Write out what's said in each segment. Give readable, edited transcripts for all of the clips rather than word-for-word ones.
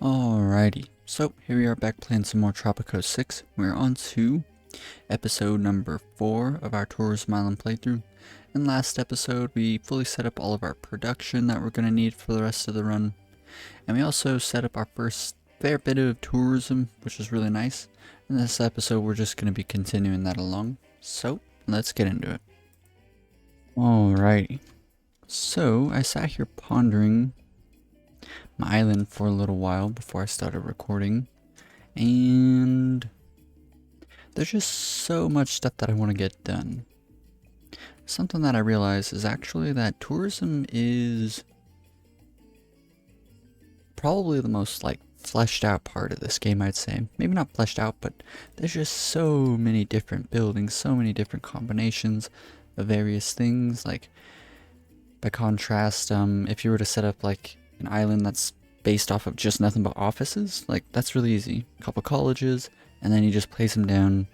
Alrighty, so here we are back playing some more Tropico 6. We're on to episode number 4 of our Tourism Island playthrough. In last episode, we fully set up all of our production that we're going to need for the rest of the run. And we also set up our first fair bit of tourism, which is really nice. In this episode, we're just going to be continuing that along. So, let's get into it. Alrighty, so I sat here pondering my island for a little while before I started recording, and there's just so much stuff that I want to get done. Something that I realized is actually that tourism is probably the most fleshed out part of this game, I'd say. Maybe not fleshed out, but there's just so many different buildings, so many different combinations of various things. Like, by contrast, if you were to set up an island that's based off of just nothing but offices, that's really easy. A couple colleges, and then you just place them down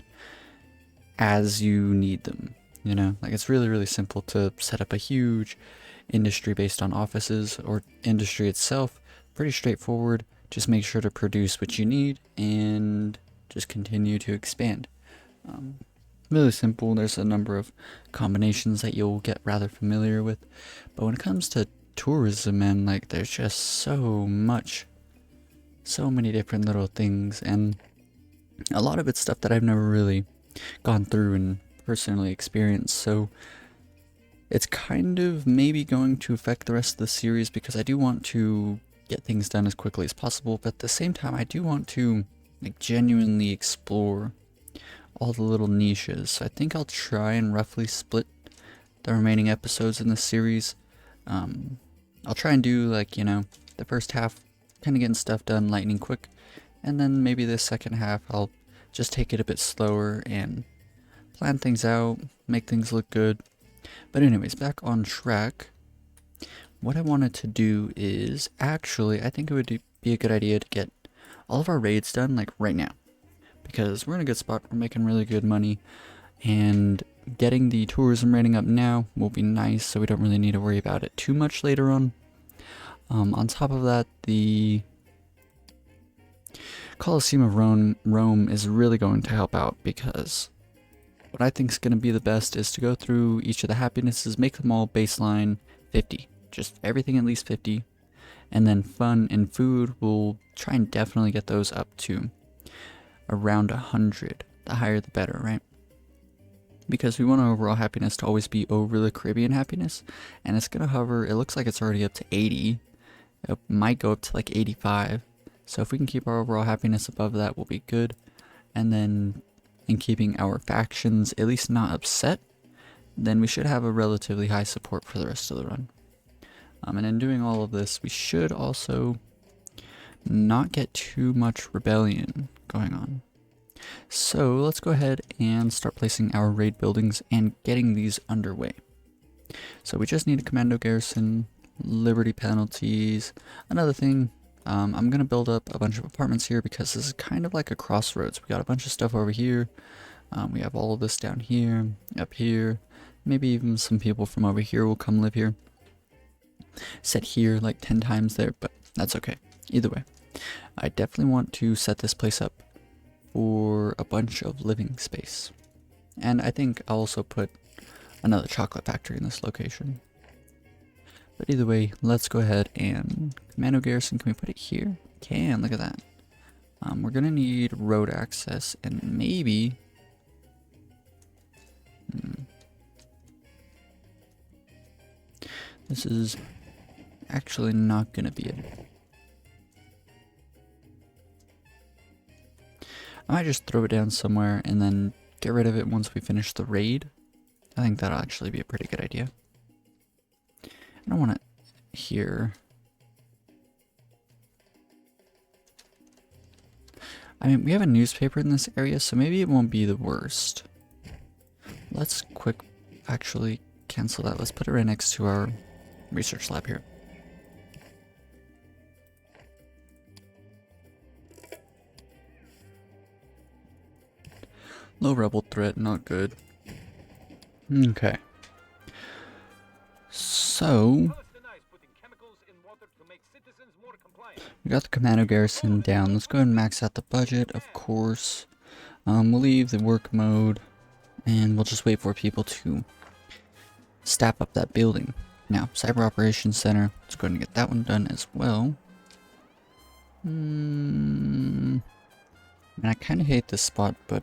as you need them, you know? It's really, really simple to set up a huge industry based on offices, or industry itself. Pretty straightforward. Just make sure to produce what you need and just continue to expand. Really simple. There's a number of combinations that you'll get rather familiar with, but when it comes to tourism, and there's just so many different little things, and a lot of it's stuff that I've never really gone through and personally experienced, so it's kind of maybe going to affect the rest of the series, because I do want to get things done as quickly as possible, but at the same time I do want to genuinely explore all the little niches. So I think I'll try and roughly split the remaining episodes in this series. I'll try and do the first half kind of getting stuff done lightning quick, and then maybe the second half I'll just take it a bit slower and plan things out, make things look good. But anyways, back on track. What I wanted to do is actually, I think it would be a good idea to get all of our raids done right now, because we're in a good spot. We're making really good money, and getting the tourism rating up now will be nice, so we don't really need to worry about it too much later on. On top of that, the Colosseum of Rome is really going to help out, because what I think is going to be the best is to go through each of the happinesses, make them all baseline 50. Just everything at least 50. And then fun and food, we'll try and definitely get those up to around 100. The higher the better, right? Because we want our overall happiness to always be over the Caribbean happiness, and it's going to hover. It looks like it's already up to 80. It might go up to 85. So if we can keep our overall happiness above that, we'll be good. And then in keeping our factions at least not upset, then we should have a relatively high support for the rest of the run. And in doing all of this, we should also not get too much rebellion going on. So let's go ahead and start placing our raid buildings and getting these underway. So we just need a commando garrison, liberty penalties. Another thing, I'm going to build up a bunch of apartments here, because this is kind of like a crossroads. We got a bunch of stuff over here. We have all of this down here, up here. Maybe even some people from over here will come live here. Set here 10 times there, but that's okay. Either way, I definitely want to set this place up for a bunch of living space. And I think I'll also put another chocolate factory in this location. But either way, let's go ahead and commando garrison. Can we put it here? Can, look at that. We're gonna need road access, and maybe this is actually not gonna be it. I might just throw it down somewhere and then get rid of it once we finish the raid. I think that'll actually be a pretty good idea. I don't want it here. I mean, we have a newspaper in this area, so maybe it won't be the worst. Let's actually cancel that. Let's put it right next to our research lab here. Low rebel threat, not good. Okay. So We got the commando garrison down. Let's go ahead and max out the budget, of course. We'll leave the work mode, and we'll just wait for people to staff up that building. Now, Cyber Operations Center, let's go ahead and get that one done as well. And I kind of hate this spot, but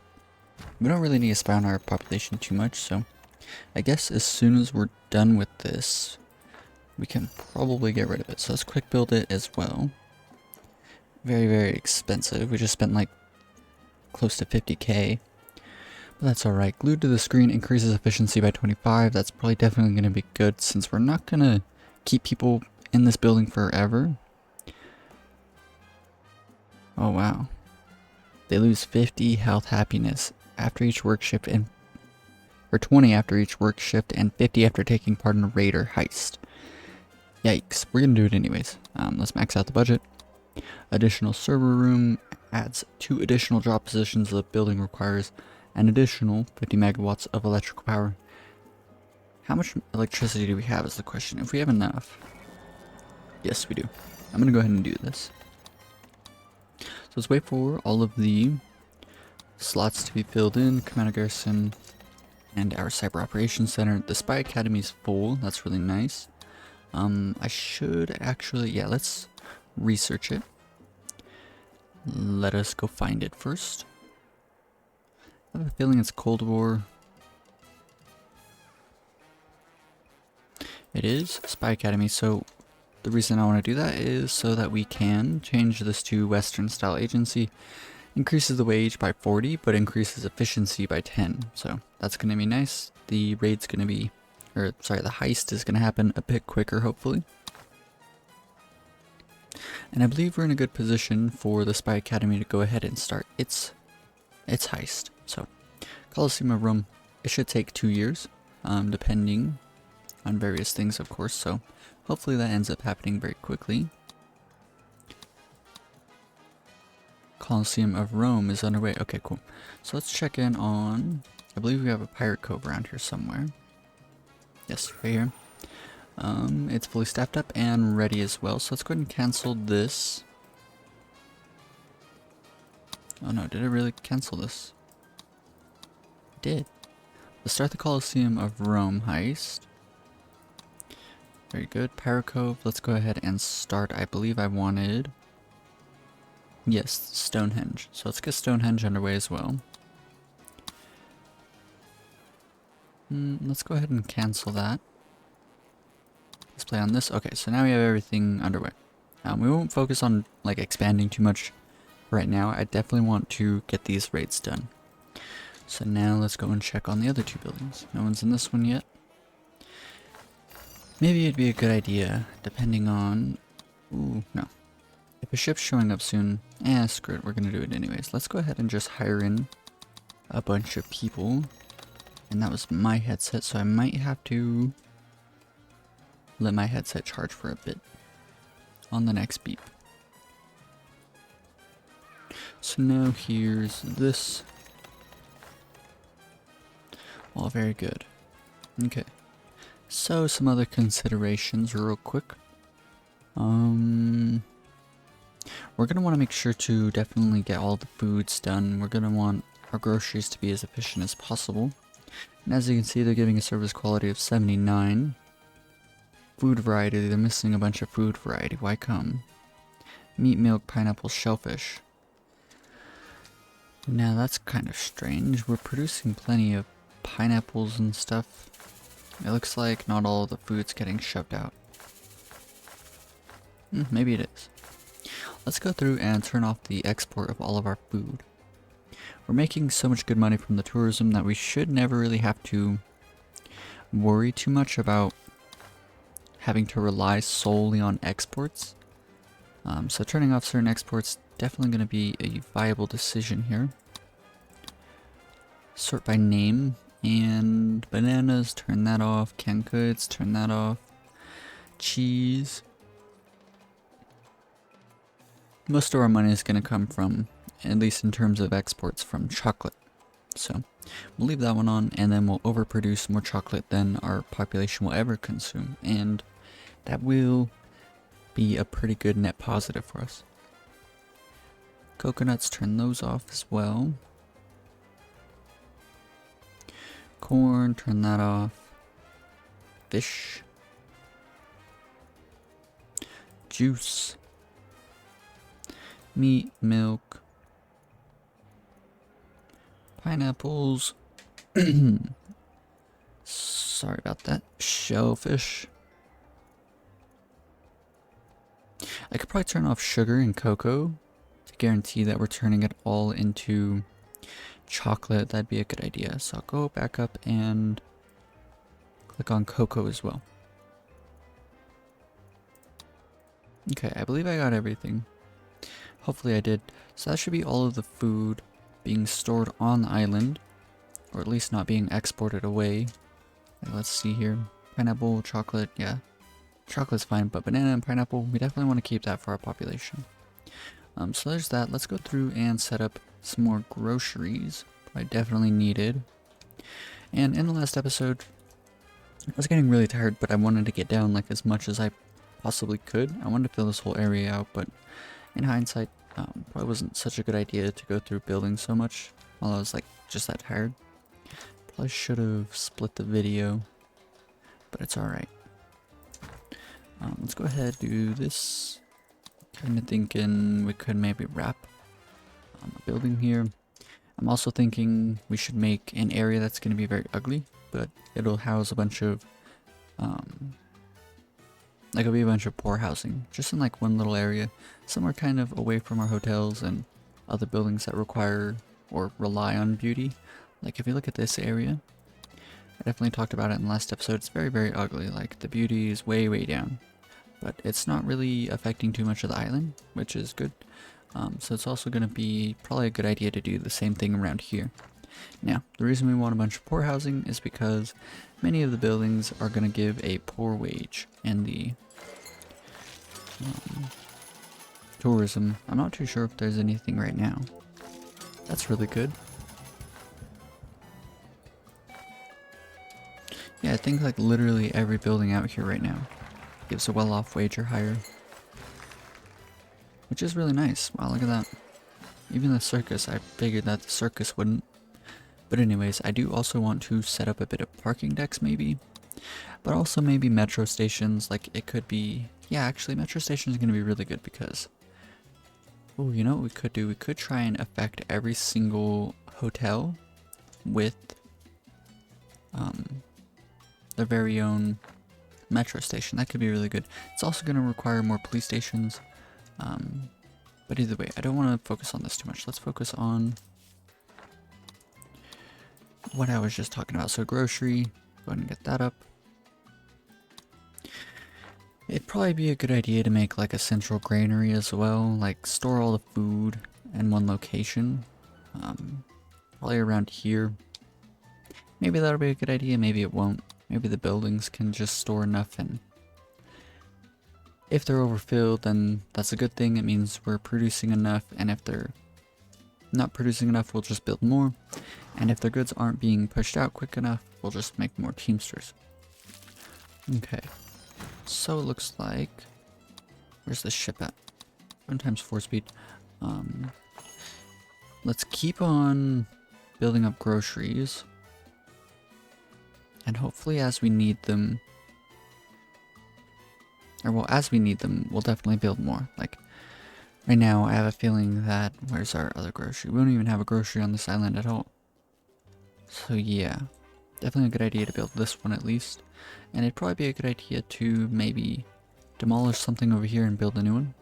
we don't really need to spy on our population too much, so I guess as soon as we're done with this, we can probably get rid of it. So let's quick build it as well. Very, very expensive. We just spent like close to 50k. But that's alright. Glued to the screen increases efficiency by 25. That's probably definitely going to be good since we're not going to keep people in this building forever. Oh wow. They lose 50 health happiness after each work shift and or 20 after each work shift and 50 after taking part in a raid or heist. Yikes. We're going to do it anyways. Let's max out the budget. Additional server room adds 2 additional drop positions. The building requires an additional 50 megawatts of electrical power. How much electricity do we have is the question. If we have enough. Yes, we do. I'm going to go ahead and do this. So let's wait for all of the slots to be filled in. Commando Garrison and our Cyber Operations Center. The Spy Academy is full. That's really nice. I should actually, yeah, let's research it. Let us go find it first. I have a feeling it's Cold War. It is Spy Academy, so the reason I want to do that is so that we can change this to Western style agency. Increases the wage by 40, but increases efficiency by 10. So that's going to be nice. The raid's going to be, or sorry, the heist is going to happen a bit quicker, hopefully. And I believe we're in a good position for the Spy Academy to go ahead and start its heist. So, Coliseum of Rome, it should take 2 years, depending on various things, of course. So, hopefully that ends up happening very quickly. Coliseum of Rome is underway. Okay, cool. So let's check in on, I believe we have a pirate cove around here somewhere. Yes, right here. It's fully staffed up and ready as well. So let's go ahead and cancel this. Oh no, did it really cancel this? It did. Let's start the Coliseum of Rome heist. Very good. Pirate Cove, let's go ahead and start. I believe I wanted, yes, Stonehenge. So let's get Stonehenge underway as well. Let's go ahead and cancel that. Let's play on this. Okay, so now we have everything underway. We won't focus on like expanding too much right now. I definitely want to get these raids done. So now let's go and check on the other 2 buildings. No one's in this one yet. Maybe it'd be a good idea, depending on, ooh, no. If a ship's showing up soon, screw it, we're gonna do it anyways. Let's go ahead and just hire in a bunch of people. And that was my headset, so I might have to let my headset charge for a bit on the next beep. So now here's this. All very good. Okay. So some other considerations real quick. We're gonna want to make sure to definitely get all the foods done. We're gonna want our groceries to be as efficient as possible. And as you can see, they're giving a service quality of 79. Food variety, they're missing a bunch of food variety. Why come? Meat, milk, pineapple, shellfish. Now that's kind of strange. We're producing plenty of pineapples and stuff. It looks like not all of the food's getting shoved out. Maybe it is. Let's go through and turn off the export of all of our food. We're making so much good money from the tourism that we should never really have to worry too much about having to rely solely on exports. So turning off certain exports definitely going to be a viable decision here. Sort by name, and bananas, turn that off. Canned goods, turn that off. Cheese. Most of our money is going to come from, at least in terms of exports, from chocolate. So we'll leave that one on, and then we'll overproduce more chocolate than our population will ever consume, and that will be a pretty good net positive for us. Coconuts, turn those off as well. Corn, turn that off. Fish. Juice. Meat, milk. Pineapples. Sorry about that. Shellfish. I could probably turn off sugar and cocoa to guarantee that we're turning it all into chocolate. That'd be a good idea. So I'll go back up and click on cocoa as well. Okay, I believe I got everything. Hopefully I did. So that should be all of the food being stored on the island, or at least not being exported away. Let's see here. Pineapple, chocolate, yeah. Chocolate's fine, but banana and pineapple, we definitely want to keep that for our population. So there's that. Let's go through and set up some more groceries. I definitely needed. And in the last episode, I was getting really tired, but I wanted to get down like as much as I possibly could. I wanted to fill this whole area out, but in hindsight, probably wasn't such a good idea to go through building so much while I was like just that tired. Probably should have split the video, but it's alright. Let's go ahead and do this. Kind of thinking we could maybe wrap a building here. I'm also thinking we should make an area that's going to be very ugly, but it'll house a bunch of like it'll be a bunch of poor housing, just in like one little area, somewhere kind of away from our hotels and other buildings that require or rely on beauty. Like if you look at this area, I definitely talked about it in the last episode, it's very, very ugly. Like the beauty is way, way down, but it's not really affecting too much of the island, which is good. So it's also going to be probably a good idea to do the same thing around here. Now, the reason we want a bunch of poor housing is because many of the buildings are going to give a poor wage, and the tourism, I'm not too sure if there's anything right now. That's really good. Yeah, I think like literally every building out here right now gives a well-off wage or higher, which is really nice. Wow, look at that. Even the circus, I figured that the circus wouldn't. But anyways, I do also want to set up a bit of parking decks maybe, but also maybe metro stations. Like it could be, yeah, actually metro stations are going to be really good because, oh, you know what we could do? We could try and affect every single hotel with their very own metro station. That could be really good. It's also going to require more police stations. But either way, I don't want to focus on this too much. Let's focus on what I was just talking about. So grocery, go ahead and get that up. It'd probably be a good idea to make like a central granary as well, like store all the food in one location. Probably around here. Maybe that'll be a good idea, maybe it won't. Maybe the buildings can just store enough, and if they're overfilled, then that's a good thing. It means we're producing enough, and if they're not producing enough, we'll just build more. And if their goods aren't being pushed out quick enough, we'll just make more Teamsters. Okay, so it looks like, where's the ship at? 1 times 4 speed. Let's keep on building up groceries, and hopefully as we need them, or well, as we need them, we'll definitely build more. Like right now, I have a feeling that, where's our other grocery? We don't even have a grocery on this island at all. So yeah, definitely a good idea to build this one at least. And it'd probably be a good idea to maybe demolish something over here and build a new one.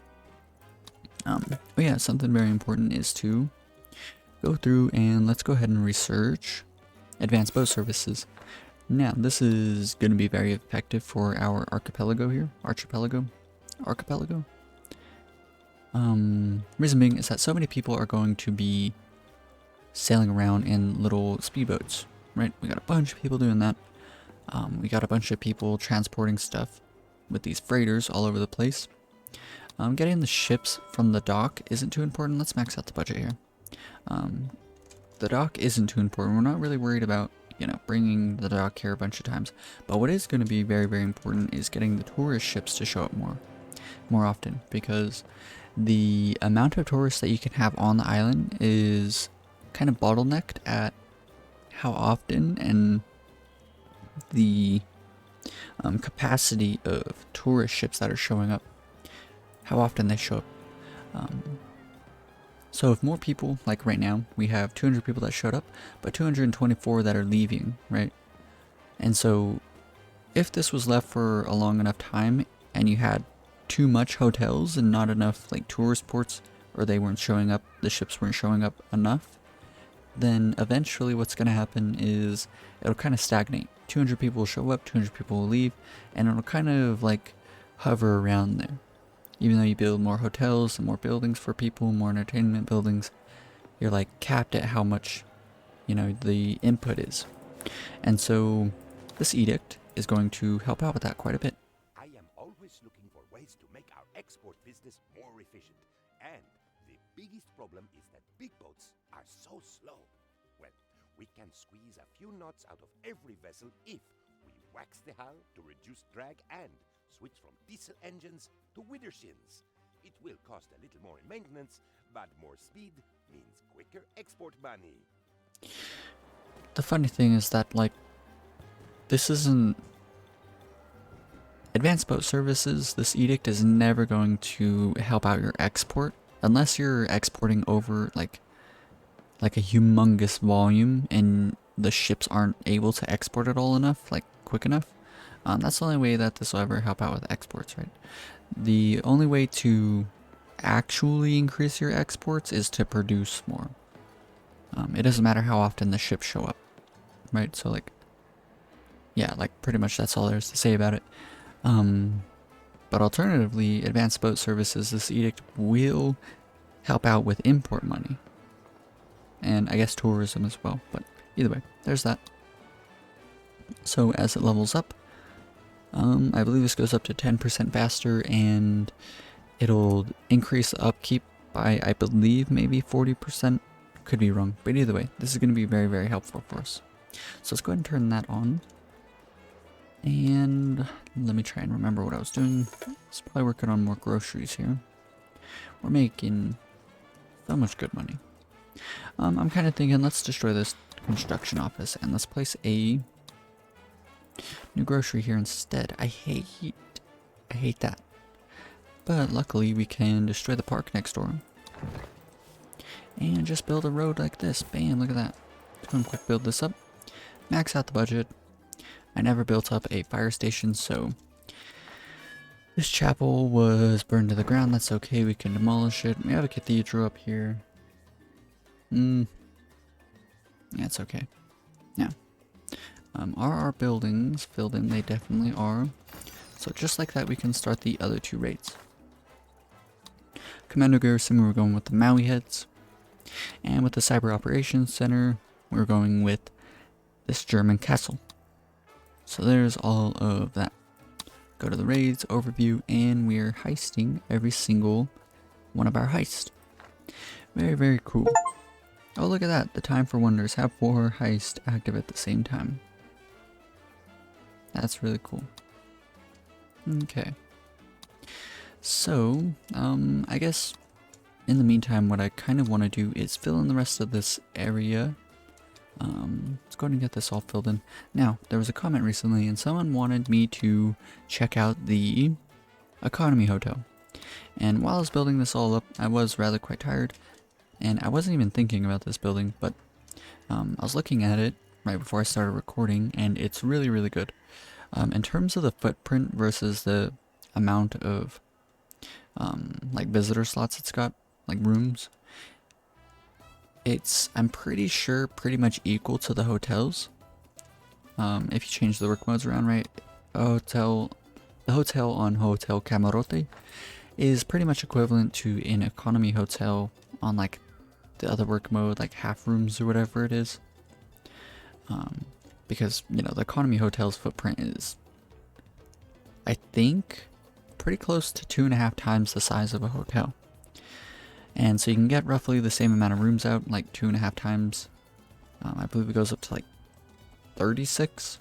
But yeah, something very important is to go through and let's go ahead and research advanced boat services. Now, this is going to be very effective for our archipelago here. Archipelago? Reason being is that so many people are going to be sailing around in little speedboats, right? We got a bunch of people doing that. We got a bunch of people transporting stuff with these freighters all over the place. Getting the ships from the dock isn't too important. Let's max out the budget here. The dock isn't too important. We're not really worried about, you know, bringing the dock here a bunch of times. But what is going to be very, very important is getting the tourist ships to show up more often, because the amount of tourists that you can have on the island is kind of bottlenecked at how often and the capacity of tourist ships that are showing up, how often they show up. So if more people, like right now, we have 200 people that showed up, but 224 that are leaving, right? And so if this was left for a long enough time and you had too much hotels and not enough like tourist ports, or they weren't showing up, the ships weren't showing up enough, then eventually what's going to happen is it'll kind of stagnate. 200 people will show up, 200 people will leave, and it'll kind of like hover around there. Even though you build more hotels and more buildings for people, more entertainment buildings, you're like capped at how much, you know, the input is. And so this edict is going to help out with that quite a bit. I am always looking for ways to make our export business more efficient. And the biggest problem is that big boats are so slow. Well, we can squeeze a few knots out of every vessel if we wax the hull to reduce drag and switch from diesel engines to widdershins. It will cost a little more in maintenance, but more speed means quicker export money. The funny thing is that, like, this isn't Advanced Boat Services. This edict is never going to help out your export unless you're exporting over like a humongous volume and the ships aren't able to export it all enough, like quick enough. That's the only way that this will ever help out with exports, right? The only way to actually increase your exports is to produce more. It doesn't matter how often the ships show up, right? So like, yeah, like pretty much that's all there is to say about it. But alternatively, Advanced Boat Services, this edict will help out with import money. And I guess tourism as well, but either way, there's that. So as it levels up, I believe this goes up to 10% faster, and it'll increase the upkeep by, I believe, maybe 40%. Could be wrong, but either way, this is going to be very, very helpful for us. So let's go ahead and turn that on. And let me try and remember what I was doing. It's probably working on more groceries here. We're making so much good money. I'm kind of thinking, let's destroy this construction office and let's place a new grocery here instead. I hate that. But luckily we can destroy the park next door. And just build a road like this. Bam, look at that. Let's go and quick build this up. Max out the budget. I never built up a fire station, so this chapel was burned to the ground. That's okay, we can demolish it. We have a cathedral up here. Yeah, it's okay. Now, are our buildings filled in? They definitely are. So just like that, we can start the other two raids. Commando Garrison, we're going with the Maui heads. And with the Cyber Operations Center, we're going with this German castle. So there's all of that. Go to the raids, overview, and we're heisting every single one of our heists. Very, very cool. Oh, look at that. The Time for Wonders. Have 4 heists active at the same time. That's really cool. Okay. So, I guess in the meantime, what I kind of want to do is fill in the rest of this area. Let's go ahead and get this all filled in. Now, there was a comment recently and someone wanted me to check out the economy hotel. And while I was building this all up, I was rather quite tired. And I wasn't even thinking about this building, but I was looking at it right before I started recording, and it's really, really good. In terms of the footprint versus the amount of like visitor slots it's got, like rooms, it's, I'm pretty sure, pretty much equal to the hotels. If you change the work modes around, right? The hotel on Hotel Camarote is pretty much equivalent to an economy hotel on like the other work mode, like half rooms or whatever it is. Because, you know, the economy hotel's footprint is, I think, pretty close to 2.5 times the size of a hotel. And so you can get roughly the same amount of rooms out, like 2.5 times. I believe it goes up to like 36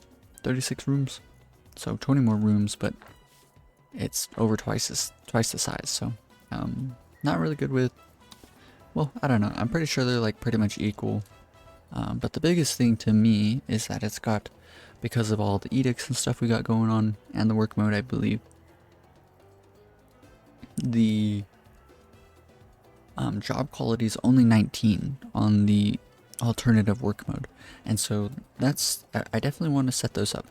rooms. So 20 more rooms, but it's over twice the size. So Not really good with, well, I don't know. I'm pretty sure they're like pretty much equal. But the biggest thing to me is that it's got, because of all the edicts and stuff we got going on, and the work mode, I believe, the job quality is only 19 on the alternative work mode. And so that's, I definitely want to set those up.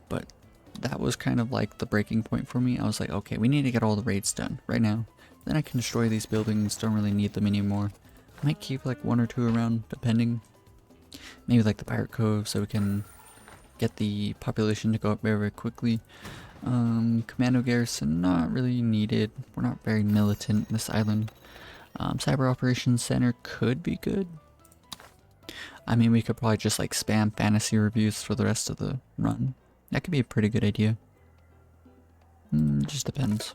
But that was kind of like the breaking point for me. I was like, okay, we need to get all the raids done right now. Then I can destroy these buildings, don't really need them anymore. I might keep like 1 or 2 around, depending. Maybe like the Pirate Cove, so we can get the population to go up very, very quickly. Commando Garrison, not really needed. We're not very militant in this island. Cyber Operations Center could be good. I mean, we could probably just like spam fantasy reviews for the rest of the run. That could be a pretty good idea. Just depends.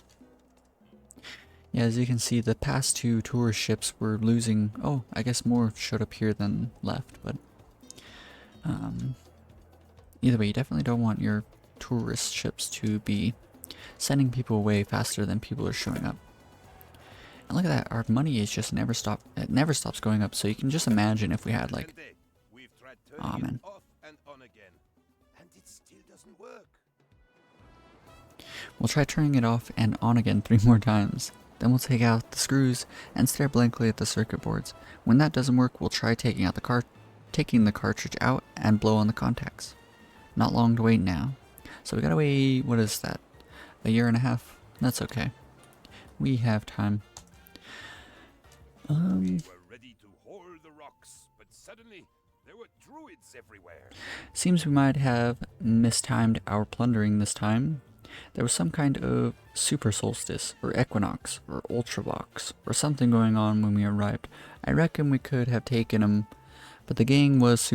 Yeah, as you can see, the past 2 tourist ships were losing. Oh, I guess more showed up here than left, but either way, you definitely don't want your tourist ships to be sending people away faster than people are showing up. And look at that, our money is just never stops going up. So you can just imagine if we had like, oh man, and it still doesn't work. we'll try turning it off and on again 3 more times. Then we'll take out the screws and stare blankly at the circuit boards. When that doesn't work, we'll try taking the cartridge out and blow on the contacts. Not long to wait now. So we gotta wait, what is that? A year and a half? That's okay. We have time. We were ready to hold the rocks, but suddenly there were druids everywhere. Seems we might have mistimed our plundering this time. There was some kind of super solstice, or equinox, or ultravox, or something going on when we arrived. I reckon we could have taken them, but the gang was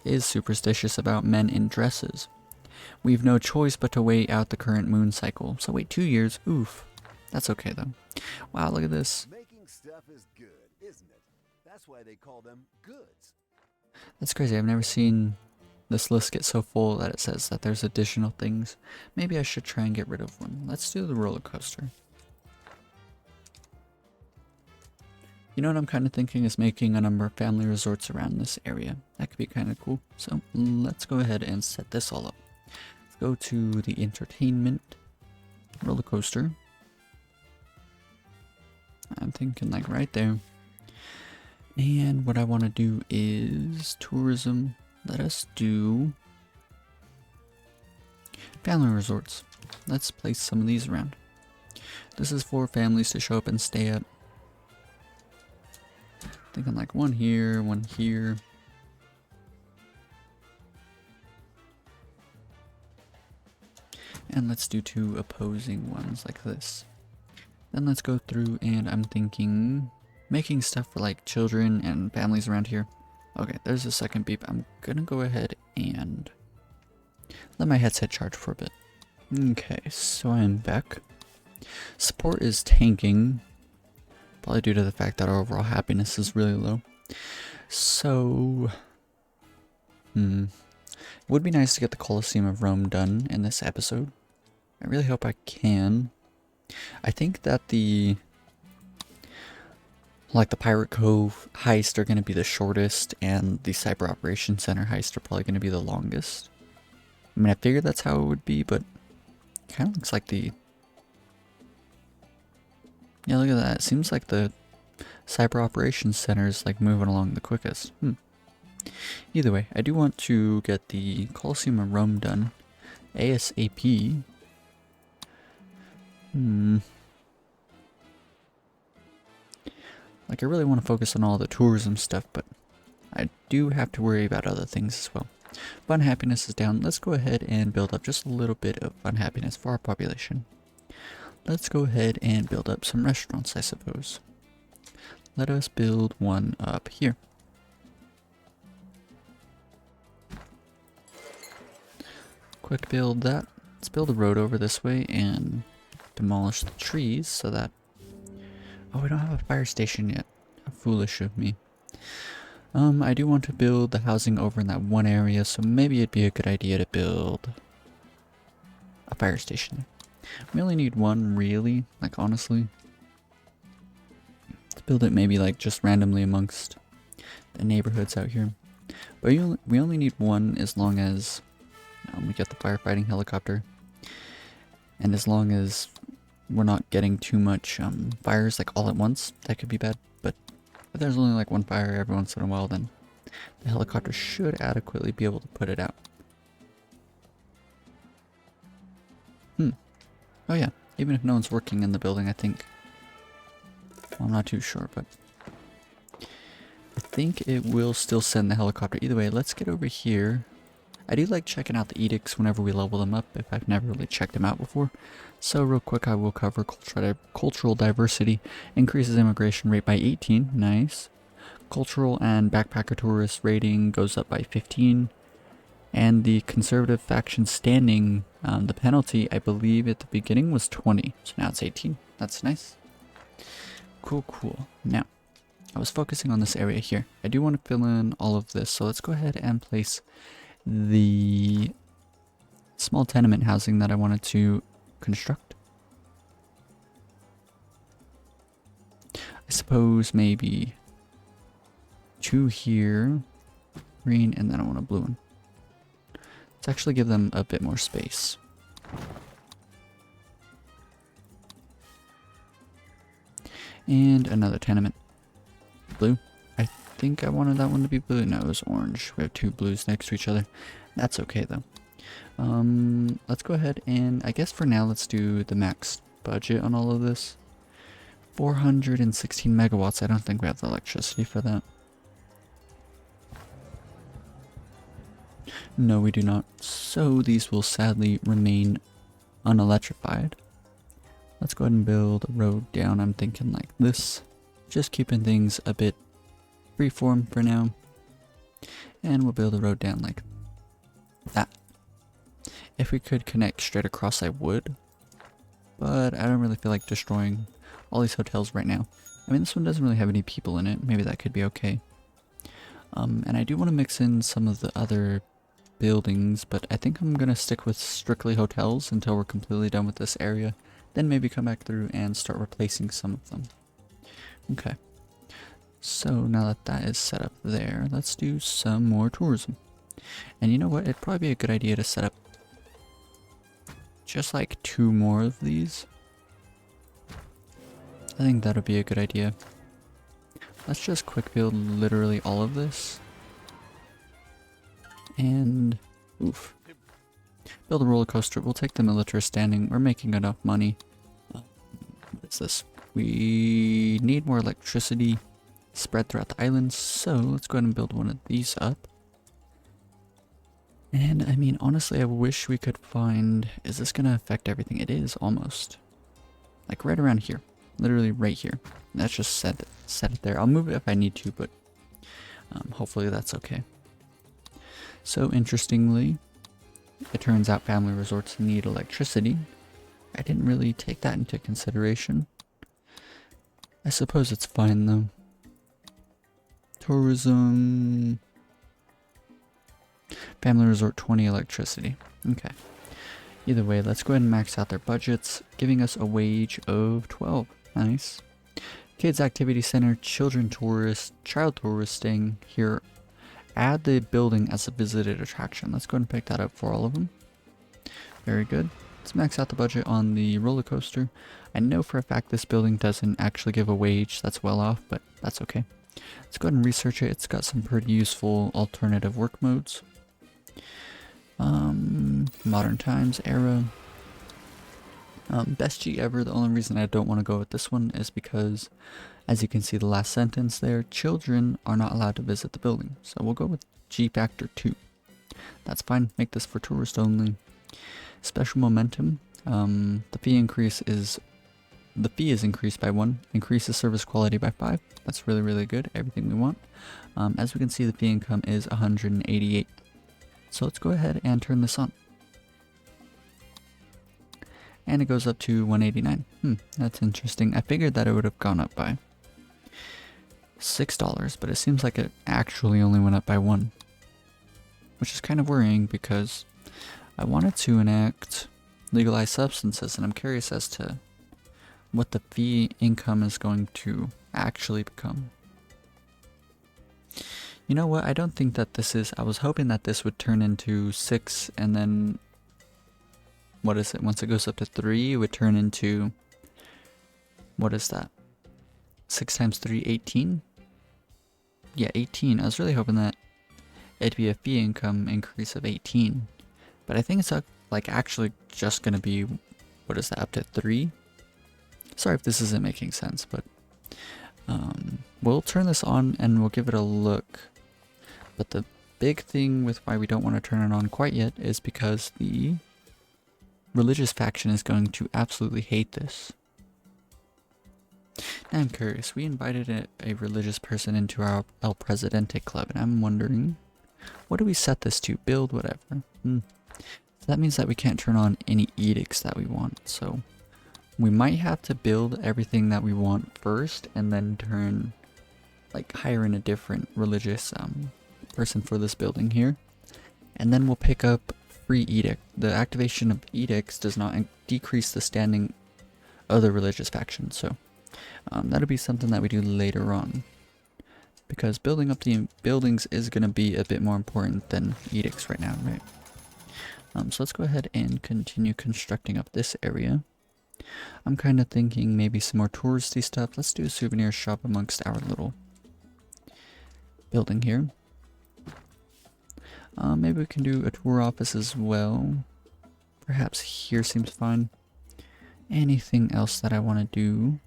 is superstitious about men in dresses. We've no choice but to wait out the current moon cycle. So wait 2 years, oof. That's okay though. Wow, look at this. Making stuff is good, isn't it? That's why they call them goods. That's crazy. I've never seen this list get so full that it says that there's additional things. Maybe I should try and get rid of one. Let's do the roller coaster. You know what I'm kind of thinking is making a number of family resorts around this area. That could be kind of cool. So let's go ahead and set this all up. Let's go to the entertainment roller coaster. I'm thinking like right there. And what I want to do is tourism. Let us do family resorts. Let's place some of these around. This is for families to show up and stay at. Thinking like one here, one here. And let's do 2 opposing ones like this. Then let's go through and I'm thinking making stuff for like children and families around here. Okay, there's a second beep. I'm gonna go ahead and let my headset charge for a bit. Okay, so I'm back. Support is tanking. Probably due to the fact that our overall happiness is really low. So, it would be nice to get the Colosseum of Rome done in this episode. I really hope I can. I think that the Pirate Cove heist are going to be the shortest, and the Cyber Operations Center heist are probably going to be the longest. I mean, I figured that's how it would be, but it kind of looks like the... Yeah, look at that. It seems like the Cyber Operations Center is like moving along the quickest. Either way, I do want to get the Colosseum of Rome done ASAP. Like, I really want to focus on all the tourism stuff, but I do have to worry about other things as well. Fun happiness is down. Let's go ahead and build up just a little bit of fun happiness for our population. Let's go ahead and build up some restaurants, I suppose. Let us build one up here. Quick build that. Let's build a road over this way and demolish the trees so that... Oh, we don't have a fire station yet. How foolish of me. I do want to build the housing over in that one area, so maybe it'd be a good idea to build a fire station there. We only need one, really, like honestly. Let's build it maybe like just randomly amongst the neighborhoods out here. But we only need one as long as we get the firefighting helicopter. And as long as we're not getting too much fires like all at once, that could be bad. But if there's only like one fire every once in a while, then the helicopter should adequately be able to put it out. Oh yeah, even if no one's working in the building, I think. Well, I'm not too sure, but I think it will still send the helicopter. Either way, let's get over here. I do like checking out the edicts whenever we level them up, if I've never really checked them out before. So real quick, I will cover cultural diversity. Increases immigration rate by 18, nice. Cultural and backpacker tourist rating goes up by 15. And the conservative faction standing, the penalty, I believe at the beginning was 20. So now it's 18. That's nice. Cool, cool. Now, I was focusing on this area here. I do want to fill in all of this. So let's go ahead and place the small tenement housing that I wanted to construct. I suppose maybe 2 here, green, and then I want a blue one. Let's actually give them a bit more space. And another tenement. Blue. I think I wanted that one to be blue. No, it was orange. We have 2 blues next to each other. That's okay though. Let's go ahead and I guess for now let's do the max budget on all of this. 416 megawatts. I don't think we have the electricity for that. No, we do not. So these will sadly remain unelectrified. Let's go ahead and build a road down. I'm thinking like this. Just keeping things a bit freeform for now. And we'll build a road down like that. If we could connect straight across, I would. But I don't really feel like destroying all these hotels right now. I mean, this one doesn't really have any people in it. Maybe that could be okay. And I do want to mix in some of the other buildings, but I think I'm going to stick with strictly hotels until we're completely done with this area. Then maybe come back through and start replacing some of them. Okay. So now that that is set up there, let's do some more tourism. And you know what? It'd probably be a good idea to set up just like 2 more of these. I think that would be a good idea. Let's just quick build literally all of this. And oof. Build a roller coaster. We'll take the military standing. We're making enough money. What is this? We need more electricity spread throughout the island. So let's go ahead and build one of these up. And I mean, honestly, I wish we could find... Is this going to affect everything? It is almost. Like right around here. Literally right here. Let's just set it there. I'll move it if I need to, but hopefully that's okay. So interestingly, it turns out family resorts need electricity. I didn't really take that into consideration. I suppose it's fine though. Tourism. Family resort 20 electricity. Okay. Either way, let's go ahead and max out their budgets, giving us a wage of 12. Nice. Kids Activity Center, children tourist, child touristing here. Add the building as a visited attraction. Let's go ahead and pick that up for all of them. Very good. Let's max out the budget on the roller coaster. I know for a fact this building doesn't actually give a wage. That's well off, but that's okay. Let's go ahead and research it. It's got some pretty useful alternative work modes. Modern times era. Best G ever. The only reason I don't want to go with this one is because, as you can see the last sentence there, children are not allowed to visit the building. So we'll go with G factor 2. That's fine. Make this for tourist only. Special momentum. The fee is increased by 1. Increases service quality by 5. That's really, really good. Everything we want. As we can see, the fee income is 188. So let's go ahead and turn this on. And it goes up to 189. That's interesting. I figured that it would have gone up by $6, but it seems like it actually only went up by 1. Which is kind of worrying because I wanted to enact legalized substances, and I'm curious as to what the fee income is going to actually become. You know what? I don't think that this is. I was hoping that this would turn into 6 and then. What is it? Once it goes up to 3, it would turn into. What is that? 6 times 3, 18? Yeah, 18. I was really hoping that it'd be a fee income increase of 18. But I think it's like actually just going to be. What is that? Up to 3? Sorry if this isn't making sense, but. We'll turn this on and we'll give it a look. But the big thing with why we don't want to turn it on quite yet is because the religious faction is going to absolutely hate this. Now I'm curious, we invited a religious person into our El Presidente club, and I'm wondering, what do we set this to? Build whatever. So that means that we can't turn on any edicts that we want, so we might have to build everything that we want first and then hire in a different religious person for this building here, and then we'll pick up free edict. The activation of edicts does not decrease the standing of the religious faction, so that'll be something that we do later on, because building up the buildings is going to be a bit more important than edicts right now, right? So let's go ahead and continue constructing up this area. I'm kind of thinking maybe some more touristy stuff. Let's do a souvenir shop amongst our little building here. Maybe we can do a tour office as well. Perhaps here seems fine. Anything else that I want to do?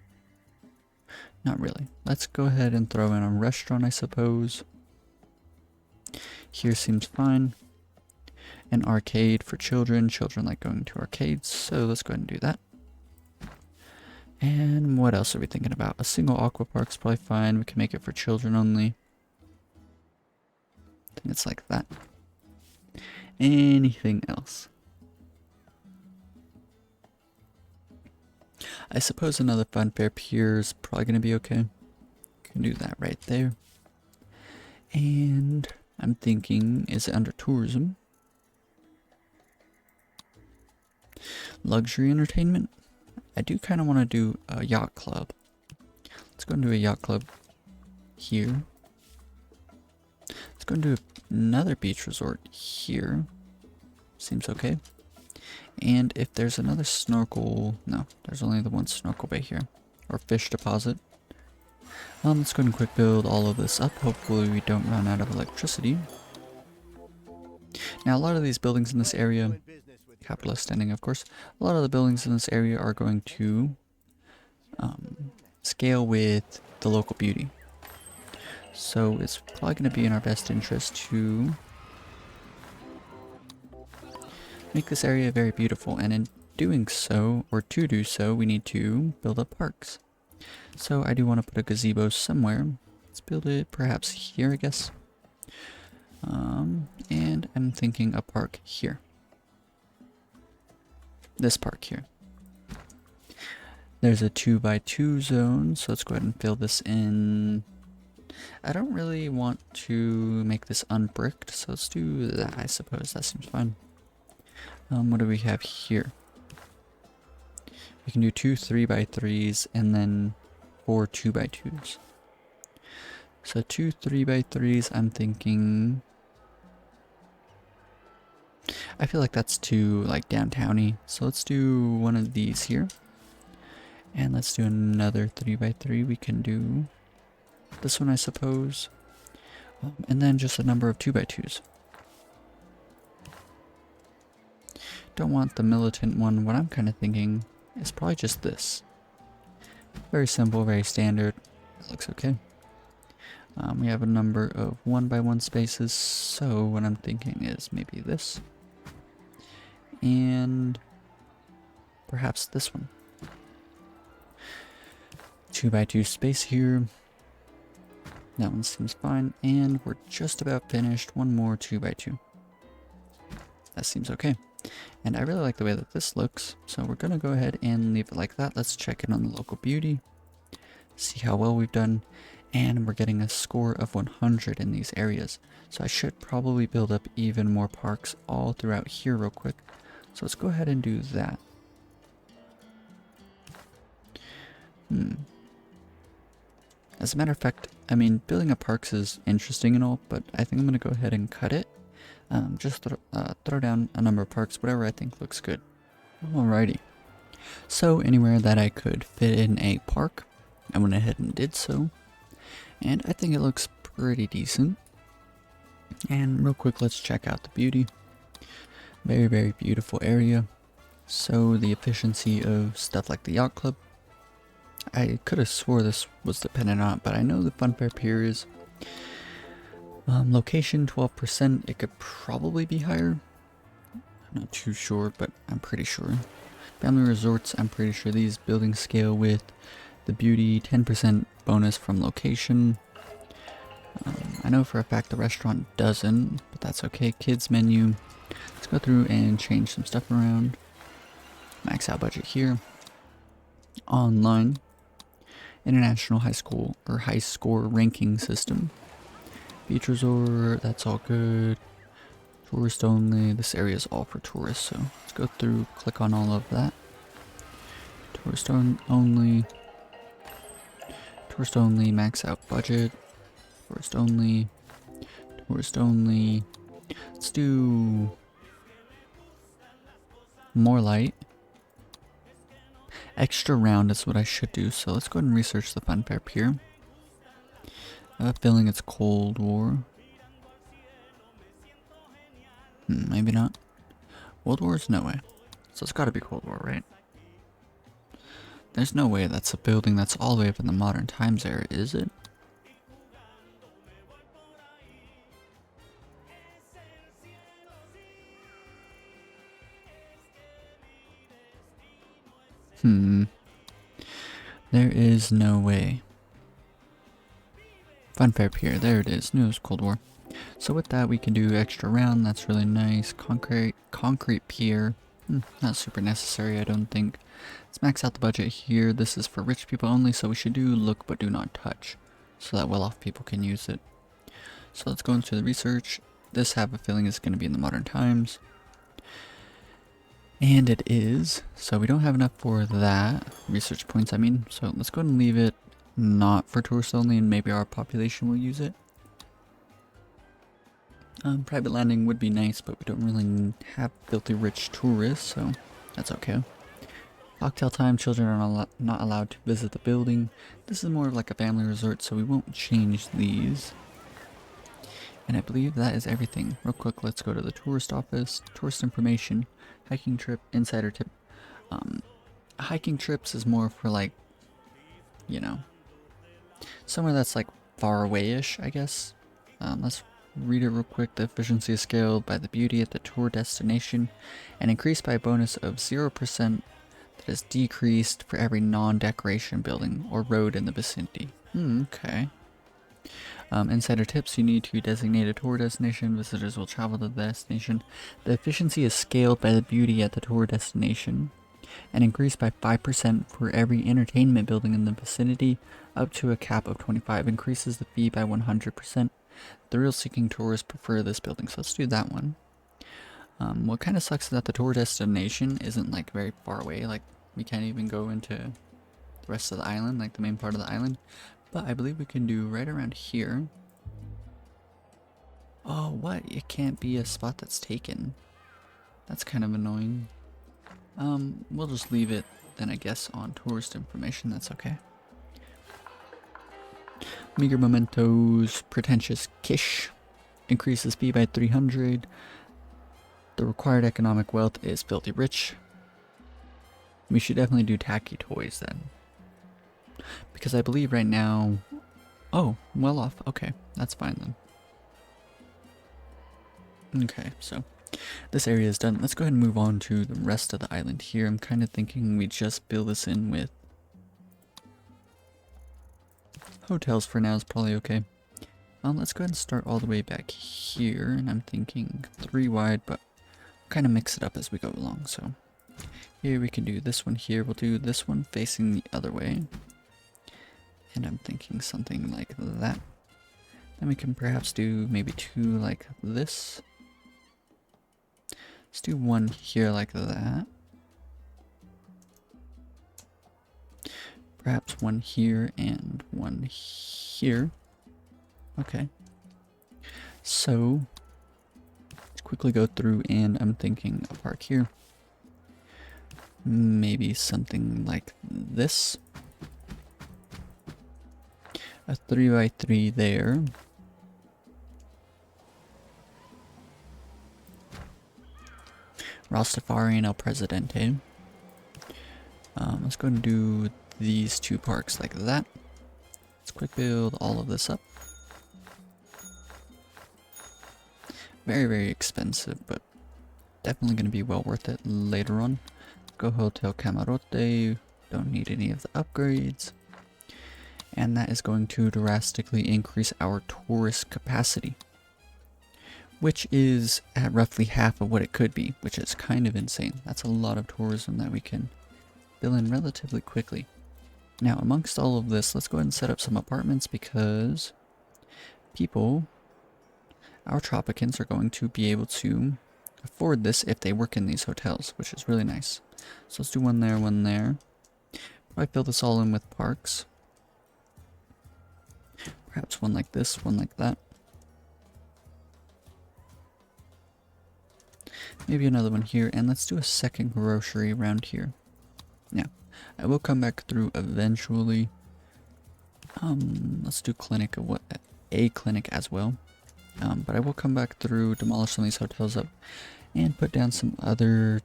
Not really. Let's go ahead and throw in a restaurant, I suppose. Here seems fine. An arcade for children. Children like going to arcades, so let's go ahead and do that. And what else are we thinking about? A single aqua park's probably fine. We can make it for children only. I think it's like that. Anything else? I suppose another fun fair pier is probably going to be okay. Can do that right there. And I'm thinking, is it under tourism? Luxury entertainment? I do kind of want to do a yacht club. Let's go and do a yacht club here. Let's go and do another beach resort here. Seems okay. And if there's another snorkel... No, there's only the one snorkel bay here. Or fish deposit. Let's go ahead and quick build all of this up. Hopefully we don't run out of electricity. Now a lot of these buildings in this area... Capitalist ending, of course. A lot of the buildings in this area are going to scale with the local beauty. So it's probably going to be in our best interest to make this area very beautiful. And in doing so, or to do so, we need to build up parks. So I do want to put a gazebo somewhere. Let's build it perhaps here, I guess. And I'm thinking a park here. This park here. There's a 2x2 zone, so let's go ahead and fill this in. I don't really want to make this unbricked, so let's do that, I suppose. That seems fine. What do we have here? We can do 2 3x3s and then 4 2x2s. So 2 3x3s, I'm thinking... I feel like that's too like downtowny, so let's do one of these here. And let's do another 3x3. We can do this one, I suppose. And then just a number of 2x2s. Don't want the militant one. What I'm kind of thinking is probably just this. Very simple, very standard. That looks okay. We have a number of 1x1 spaces, so what I'm thinking is maybe this. And perhaps this one. 2x2 space here. That one seems fine, and we're just about finished. One more 2x2. That seems okay. And I really like the way that this looks, so we're gonna go ahead and leave it like that. Let's check in on the local beauty, see how well we've done, and we're getting a score of 100 in these areas. So I should probably build up even more parks all throughout here real quick. So let's go ahead and do that. As a matter of fact, I mean, building up parks is interesting and all, but I think I'm going to go ahead and cut it. Just throw down a number of parks, whatever I think looks good. Alrighty. So anywhere that I could fit in a park, I went ahead and did so. And I think it looks pretty decent. And real quick, let's check out the beauty. Very, very beautiful area. So the efficiency of stuff like the yacht club, I could have swore this was dependent on it, but I know the Funfair Pier is. Location 12%, it could probably be higher. I'm not too sure, but I'm pretty sure. Family resorts, I'm pretty sure these buildings scale with the beauty, 10% bonus from location. I know for a fact the restaurant doesn't, but that's okay. Kids menu, let's go through and change some stuff around. Max out budget here. Online, international high school or high score ranking system. Beach resort, that's all good. Tourist only, this area is all for tourists, so let's go through, click on all of that. Tourist only, max out budget, tourist only, let's do more light. Extra round is what I should do, so let's go ahead and research the Funfair Pier. I have a feeling it's Cold War. Maybe not. World War's no way. So it's gotta be Cold War, right? There's no way that's a building that's all the way up in the modern times era, is it? There is no way. Funfair Pier, there it is. Knew it was Cold War. So with that, we can do extra round. That's really nice. Concrete pier. Not super necessary, I don't think. Let's max out the budget here. This is for rich people only, so we should do look but do not touch, so that well-off people can use it. So let's go into the research. This, I have a feeling, is going to be in the modern times. And it is. So we don't have enough for that. Research points, I mean. So let's go ahead and leave it not for tourists only, and maybe our population will use it. Private landing would be nice, but we don't really have filthy rich tourists, so that's okay. Cocktail time, children are not allowed to visit the building. This is more of like a family resort, so we won't change these. And I believe that is everything. Real quick, let's go to the tourist office. Tourist information, hiking trip, insider tip. Hiking trips is more for like, you know, somewhere that's like far away-ish, I guess. Let's read it real quick. The efficiency is scaled by the beauty at the tour destination and increased by a bonus of 0% that is decreased for every non-decoration building or road in the vicinity. Okay. Insider tips, you need to designate a tour destination. Visitors will travel to the destination. The efficiency is scaled by the beauty at the tour destination and increased by 5% for every entertainment building in the vicinity up to a cap of 25. Increases the fee by 100%. Thrill-seeking tourists prefer this building, so let's do that one. What kind of sucks is that the tour destination isn't like very far away. Like we can't even go into the rest of the island, like the main part of the island. But I believe we can do right around here. Oh, what? It can't be a spot that's taken. That's kind of annoying. We'll just leave it then, I guess, on tourist information. That's okay. Meager mementos, pretentious kish, increases fee by 300. The required economic wealth is filthy rich. We should definitely do tacky toys then, because I believe right now, oh, well off. Okay, that's fine then. Okay, so this area is done. Let's go ahead and move on to the rest of the island here. I'm kind of thinking we just fill this in with hotels for now is probably okay. Let's go ahead and start all the way back here, and I'm thinking 3 wide, but kind of mix it up as we go along. So here we can do this one here. We'll do this one facing the other way, and I'm thinking something like that. Then we can perhaps do maybe 2 like this. Let's do 1 here like that. Perhaps one here and one here. Okay. So, let's quickly go through, and I'm thinking a park here. Maybe something like this. A 3x3 there. Rastafarian El Presidente. Let's go and do these two parks like that. Let's quick build all of this up. Very, very expensive, but definitely going to be well worth it later on. Go Hotel Camarote. Don't need any of the upgrades. And that is going to drastically increase our tourist capacity, which is at roughly half of what it could be, which is kind of insane. That's a lot of tourism that we can fill in relatively quickly. Now, amongst all of this, let's go ahead and set up some apartments, because people, our Tropicans, are going to be able to afford this if they work in these hotels, which is really nice. So let's do one there, one there. Probably fill this all in with parks. Perhaps one like this, one like that. Maybe another one here, and let's do a second grocery around here. Now, I will come back through eventually. Let's do clinic, a clinic as well. But I will come back through, demolish some of these hotels up, and put down some other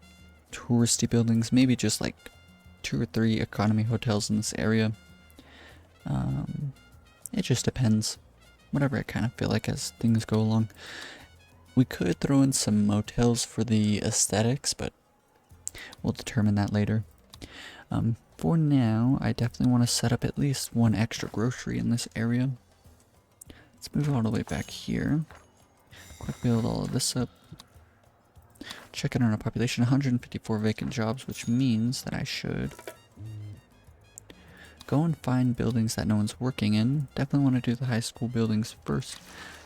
touristy buildings. Maybe just like 2 or 3 economy hotels in this area. It just depends. Whatever I kind of feel like as things go along. We could throw in some motels for the aesthetics, but we'll determine that later. For now, I definitely want to set up at least one extra grocery in this area. Let's move all the way back here. Quick build all of this up. Check in on our population, 154 vacant jobs, which means that I should go and find buildings that no one's working in. Definitely want to do the high school buildings first.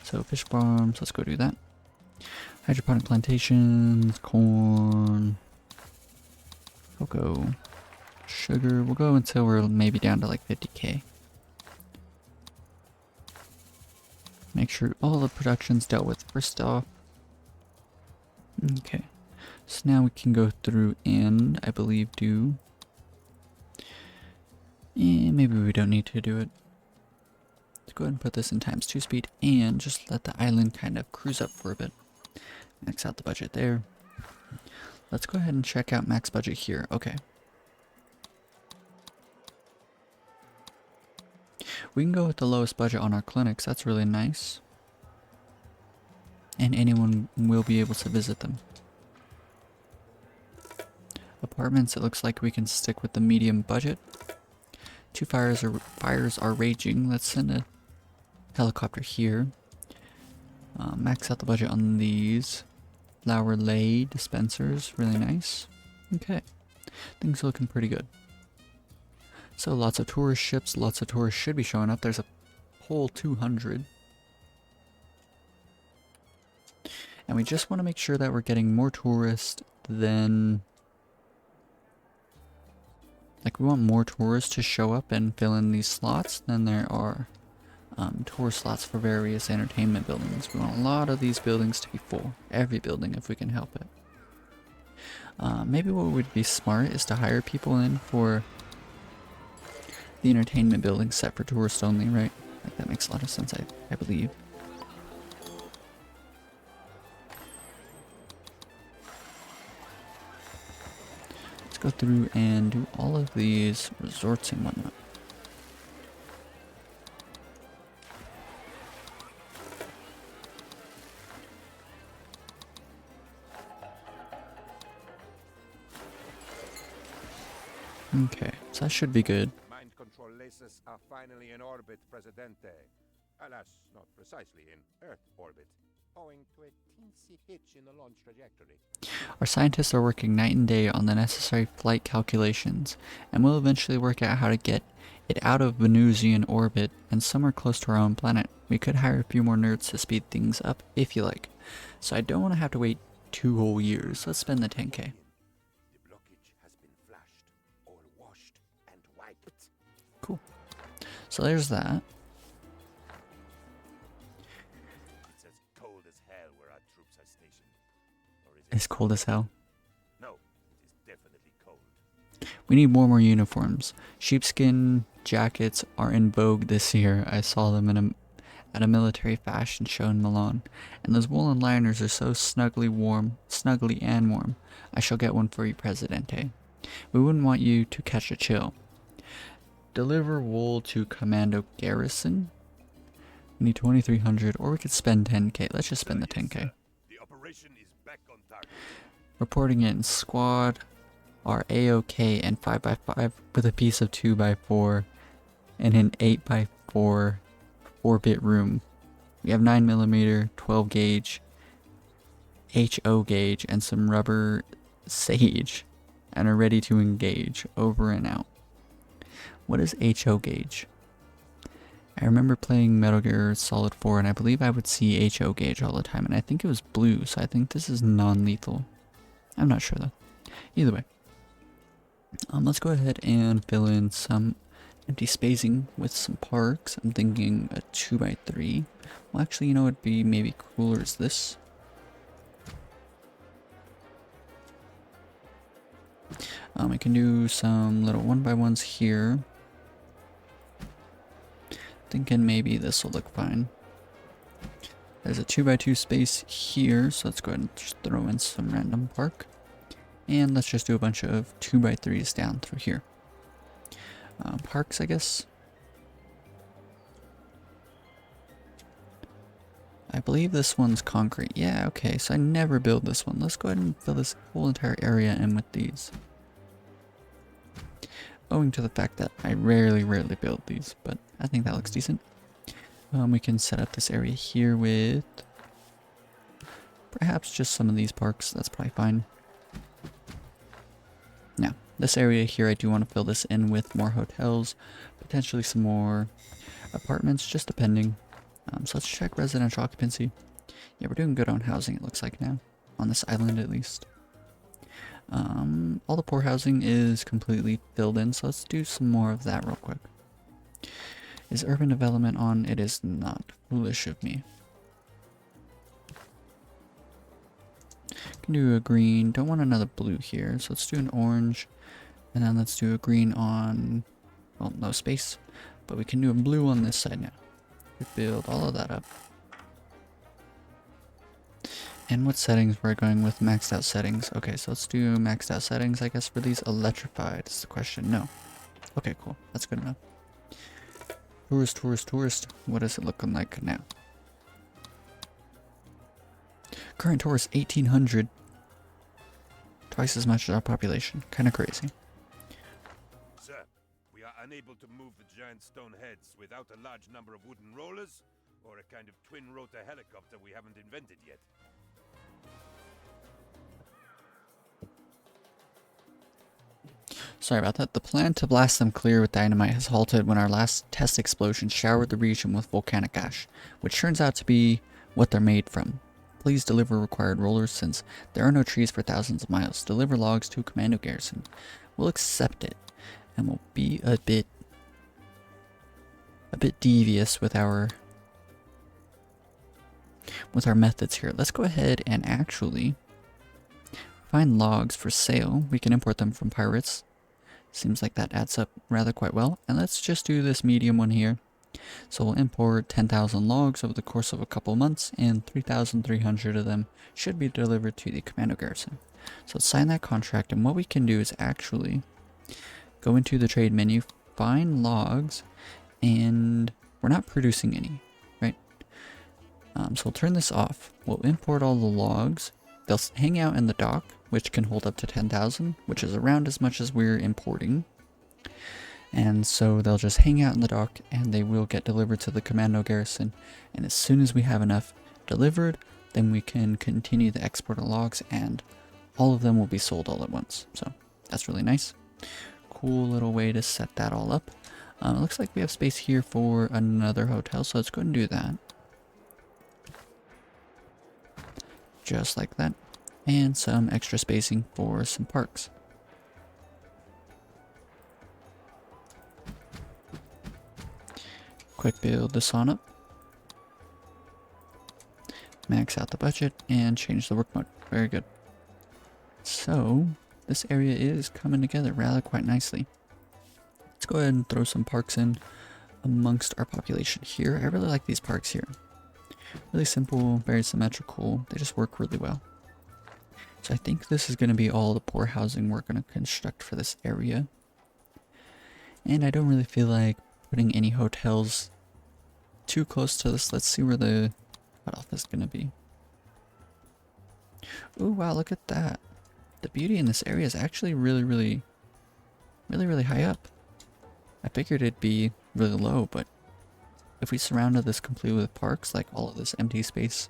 So fish farms, let's go do that. Hydroponic plantations, corn, cocoa, sugar. We'll go until we're maybe down to like 50k. Make sure all the production's dealt with first off. Okay, so now we can go through and I believe do... maybe we don't need to do it. Let's go ahead and put this in ×2 speed and just let the island kind of cruise up for a bit. Max out the budget there. Let's go ahead and check out max budget here. Okay. We can go with the lowest budget on our clinics. That's really nice. And anyone will be able to visit them. Apartments, it looks like we can stick with the medium budget. 2 fires are raging. Let's send a helicopter here. Max out the budget on these. Flower lay dispensers, really nice. Okay, things are looking pretty good. So lots of tourist ships, lots of tourists should be showing up. There's a whole 200. And we just want to make sure that we're getting more tourists than... Like, we want more tourists to show up and fill in these slots than there are tour slots for various entertainment buildings. We want a lot of these buildings to be full. Every building, if we can help it. Maybe what would be smart is to hire people in for the entertainment building set for tourists only, right? Like, that makes a lot of sense, I believe. Let's go through and do all of these resorts and whatnot. Okay, so that should be good. Mind control lasers are finally in orbit, Presidente. Alas, not precisely in Earth orbit, owing to a teensy hitch in the launch trajectory. Our scientists are working night and day on the necessary flight calculations, and will eventually work out how to get it out of Venusian orbit and somewhere close to our own planet. We could hire a few more nerds to speed things up if you like. So I don't want to have to wait 2 whole years. Let's spend the 10k. The blockage has been flashed, or washed and wiped. So there's that. It's as cold as hell where our troops are stationed. Or is it? It's cold as hell. No, it is definitely cold. We need more uniforms. Sheepskin jackets are in vogue this year. I saw them at a military fashion show in Milan. And those woolen liners are so snuggly and warm. I shall get one for you, Presidente. We wouldn't want you to catch a chill. Deliver wool to Commando Garrison. We need 2,300, or we could spend 10k. Let's just spend the 10k. The operation is back on target. Reporting in squad are A-OK and 5x5 with a piece of 2x4 and an 8x4 4-bit room. We have 9mm, 12 gauge, HO gauge, and some rubber sage, and are ready to engage. Over and out. What is HO gauge? I remember playing Metal Gear Solid 4 and I believe I would see HO gauge all the time, and I think it was blue, so I think this is non-lethal. I'm not sure though. Either way. Let's go ahead and fill in some empty spacing with some parks. I'm thinking a 2x3. Well, actually, you know what would be maybe cooler is this. I can do some little 1x1s here. Thinking maybe this will look fine. There's a 2x2 space here, so let's go ahead and just throw in some random park. And let's just do a bunch of 2x3s down through here. Parks, I guess. I believe this one's concrete. Yeah, okay, so I never build this one. Let's go ahead and fill this whole entire area in with these. Owing to the fact that I rarely build these, but I think that looks decent. We can set up this area here with perhaps just some of these parks. That's probably fine. Now, this area here, I do want to fill this in with more hotels, potentially some more apartments, just depending. So let's check residential occupancy. Yeah, we're doing good on housing, it looks like now, on this island at least. All the poor housing is completely filled in, so let's do some more of that real quick. Is urban development on? It is not. Foolish of me. Can do a green. Don't want another blue here, so let's do an orange. And then let's do a green on, well, no space. But we can do a blue on this side now. We build all of that up. And what settings we're going with? Maxed out settings. Okay, so let's do maxed out settings, I guess, for these. Electrified is the question. No. Okay, cool. That's good enough. Tourist. What is it looking like now? Current tourist 1,800. Twice as much as our population. Kind of crazy. Sir, we are unable to move the giant stone heads without a large number of wooden rollers or a kind of twin-rotor helicopter we haven't invented yet. Sorry about that. The plan to blast them clear with dynamite has halted when our last test explosion showered the region with volcanic ash, which turns out to be what they're made from. Please deliver required rollers since there are no trees for thousands of miles. Deliver logs to Commando Garrison. We'll accept it, and we'll be a bit devious with our methods here. Let's go ahead and actually find logs for sale. We can import them from pirates. Seems like that adds up rather quite well. And let's just do this medium one here. So we'll import 10,000 logs over the course of a couple months, and 3,300 of them should be delivered to the Commando Garrison. So let's sign that contract, and what we can do is actually go into the trade menu, find logs, and we're not producing any, right? So we'll turn this off. We'll import all the logs. They'll hang out in the dock, which can hold up to 10,000, which is around as much as we're importing. And so they'll just hang out in the dock, and they will get delivered to the Commando Garrison. And as soon as we have enough delivered, then we can continue the export of logs, and all of them will be sold all at once. So that's really nice. Cool little way to set that all up. It looks like we have space here for another hotel, so let's go and do that. Just like that. And some extra spacing for some parks. quick build this on up. Max out the budget and change the work mode. Very good. So this area is coming together rather quite nicely. Let's go ahead and throw some parks in amongst our population here. I really like these parks here. Really simple, very symmetrical. They just work really well. So I think this is going to be all the poor housing we're going to construct for this area. And I don't really feel like putting any hotels too close to this. Let's see where the cutoff is going to be. Oh wow, look at that. The beauty in this area is actually really high up. I figured it'd be really low, but if we surrounded this completely with parks, like all of this empty space,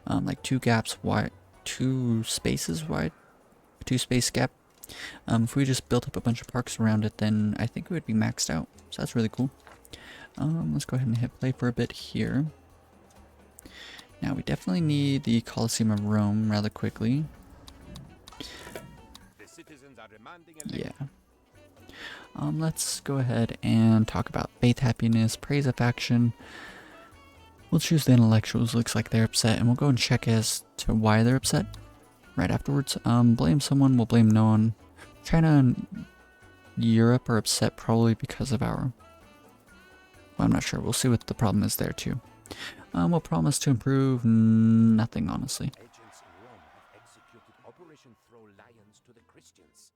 like 2 gaps wide, 2 spaces wide, 2 space gap, if we just built up a bunch of parks around it, then I think it would be maxed out. So that's really cool. Let's go ahead and hit play for a bit here. Now we definitely need the Colosseum of Rome rather quickly. The citizens are demanding Yeah. Let's go ahead and talk about faith, happiness, praise a faction. We'll choose the intellectuals. Looks like they're upset, and we'll go and check as to why they're upset right afterwards. Blame someone, we'll blame no one. China and Europe are upset probably because of our... Well, I'm not sure. We'll see what the problem is there too. We'll promise to improve nothing, honestly. Agents in Rome have executed Operation Throw Lions to the Christians.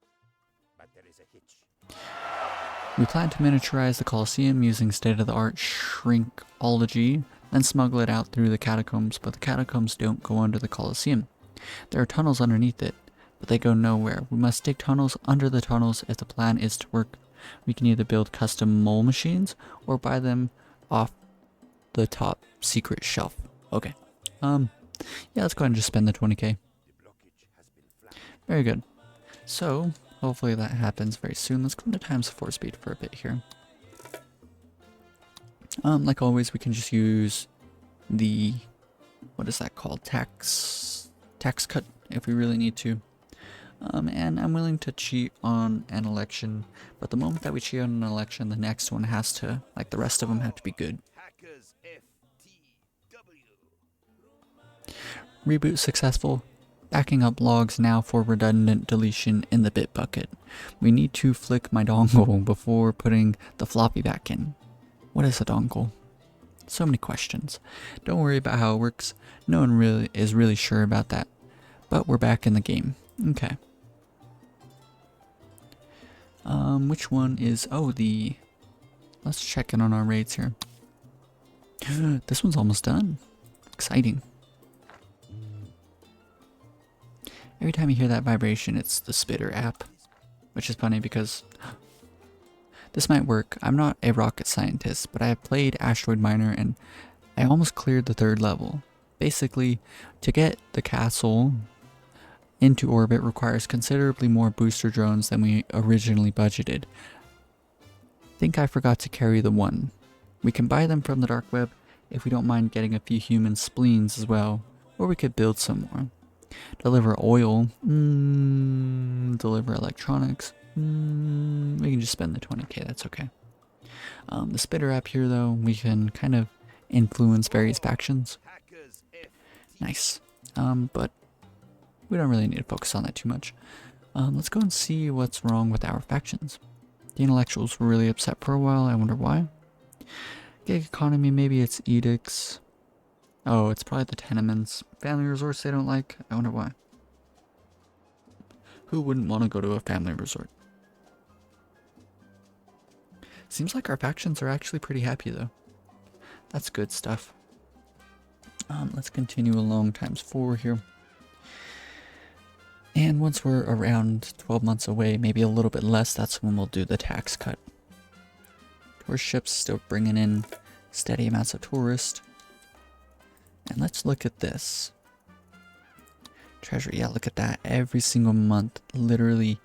But there is a hitch. We plan to miniaturize the Colosseum using state-of-the-art shrinkology, then smuggle it out through the catacombs, but the catacombs don't go under the Colosseum. There are tunnels underneath it, but they go nowhere. We must dig tunnels under the tunnels if the plan is to work. We can either build custom mole machines or buy them off the top secret shelf. Okay. Yeah, let's go ahead and just spend the 20k. The blockage has been flattened. Very good. So, hopefully that happens very soon. Let's go into times 4 speed for a bit here. Like always, we can just use the, what is that called? Tax cut if we really need to. And I'm willing to cheat on an election, but the moment that we cheat on an election, the next one has to, like the rest of them, have to be good. Hackers FTW. Reboot successful. Backing up logs now for redundant deletion in the bit bucket. We need to flick my dongle before putting the floppy back in. What is a dongle? So many questions. Don't worry about how it works. No one really is sure about that. But we're back in the game. Okay. Which one is... Oh, the... Let's check in on our raids here. This one's almost done. Exciting. Every time you hear that vibration, it's the Spitter app. Which is funny because... This might work. I'm not a rocket scientist, but I have played Asteroid Miner and I almost cleared the 3rd level. Basically, to get the castle into orbit requires considerably more booster drones than we originally budgeted. Think I forgot to carry the 1. We can buy them from the dark web if we don't mind getting a few human spleens as well, or we could build some more. Deliver oil, deliver electronics, we can just spend the 20k, that's okay. The Spitter app here though, we can kind of influence various factions. Hackers FTW. Nice. But we don't really need to focus on that too much. Let's go and see what's wrong with our factions. The intellectuals were really upset for a while, I wonder why. Gig economy, maybe it's edicts. Oh, it's probably the tenements. Family resorts they don't like, I wonder why. Who wouldn't want to go to a family resort? Seems like our factions are actually pretty happy though. That's good stuff. Let's continue along times 4 here. And once we're around 12 months away, maybe a little bit less, that's when we'll do the tax cut. Tourist ships still bringing in steady amounts of tourists. And let's look at this. Treasury, yeah, look at that. Every single month, literally.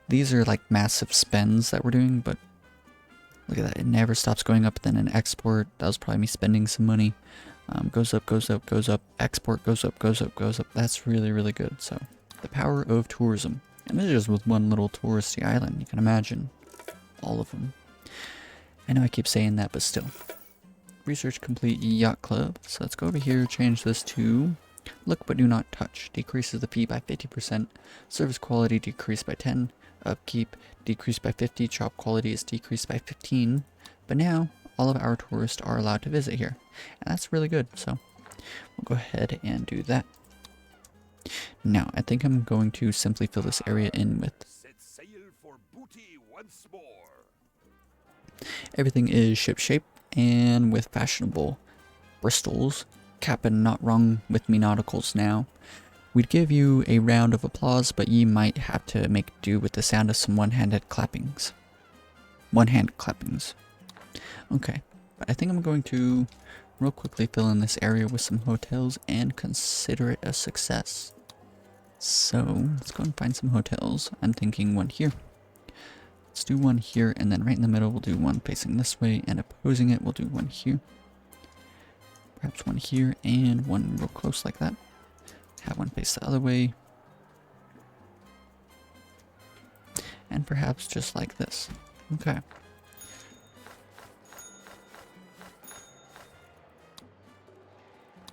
These are like massive spends that we're doing, but look at that. It never stops going up. Then an export, that was probably me spending some money. Goes up, goes up, goes up. Export goes up, goes up, goes up. That's really, really good. So, the power of tourism. And this is just with one little touristy island. You can imagine all of them. I know I keep saying that, but still. Research complete yacht club. So let's go over here, change this to look but do not touch. Decreases the fee by 50%. Service quality decreased by 10. Upkeep decreased by 50. Shop quality is decreased by 15. But now all of our tourists are allowed to visit here. And that's really good. So we'll go ahead and do that. Now I think I'm going to simply fill this area in with Set sail for booty once more. everything is ship shape and with fashionable Bristols, cap and not wrong with me nauticals now. We'd give you a round of applause, but ye might have to make do with the sound of some one-handed clappings. One-hand clappings. Okay, but I think I'm going to real quickly fill in this area with some hotels and consider it a success. So let's go and find some hotels. I'm thinking one here. Let's do one here, and then right in the middle we'll do one facing this way, and opposing it we'll do one here. Perhaps one here, and one real close like that. Have one face the other way. And perhaps just like this. Okay.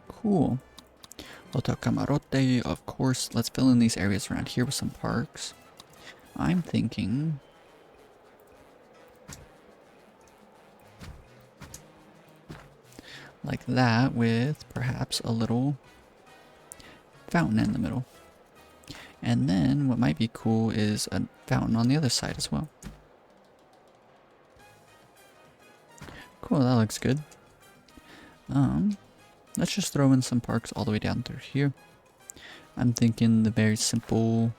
Cool. Hotel Camarote, of course. Let's fill in these areas around here with some parks. I'm thinking like that, with perhaps a little fountain in the middle. And then what might be cool is a fountain on the other side as well. Cool, that looks good. Let's just throw in some parks all the way down through here. I'm thinking the very simple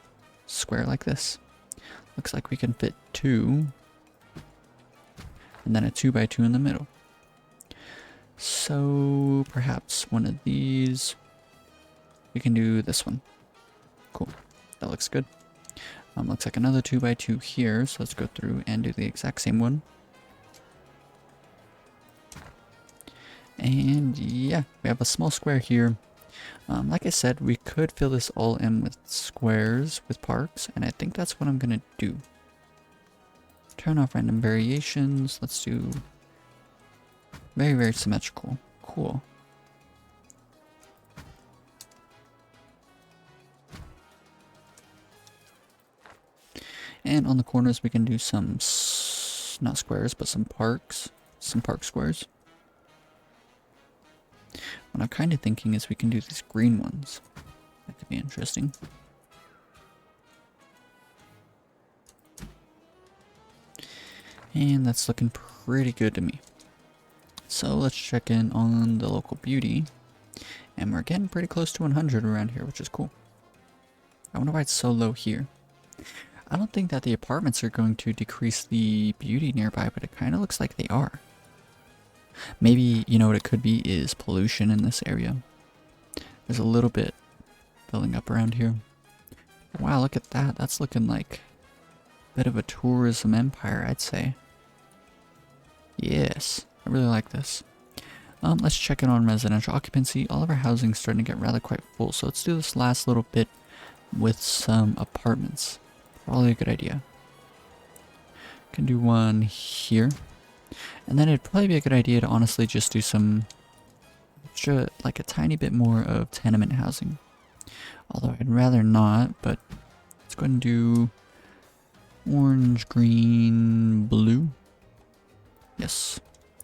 square like this. Looks like we can fit 2. And then a 2x2 in the middle. So perhaps one of these. We can do this one. Cool. That looks good. Looks like another 2x2 here. So let's go through and do the exact same one. And yeah, we have a small square here. Like I said, we could fill this all in with squares with parks, and I think that's what I'm gonna do. Turn off random variations. Let's do very, very symmetrical. Cool. And on the corners we can do some, not squares, but some parks. Some park squares. What I'm kind of thinking is we can do these green ones. That could be interesting. And that's looking pretty good to me. So let's check in on the local beauty. And we're getting pretty close to 100 around here, which is cool. I wonder why it's so low here. I don't think that the apartments are going to decrease the beauty nearby, but it kind of looks like they are. Maybe, you know what it could be, is pollution in this area. There's a little bit building up around here. Wow, look at that. That's looking like a bit of a tourism empire, I'd say. Yes, I really like this. Let's check in on residential occupancy. All of our housing's starting to get rather quite full, so let's do this last little bit with some apartments. Probably a good idea. Can do one here. And then it'd probably be a good idea to honestly just do some extra, like a tiny bit more of tenement housing. Although I'd rather not, but let's go ahead and do orange, green, blue. Yes.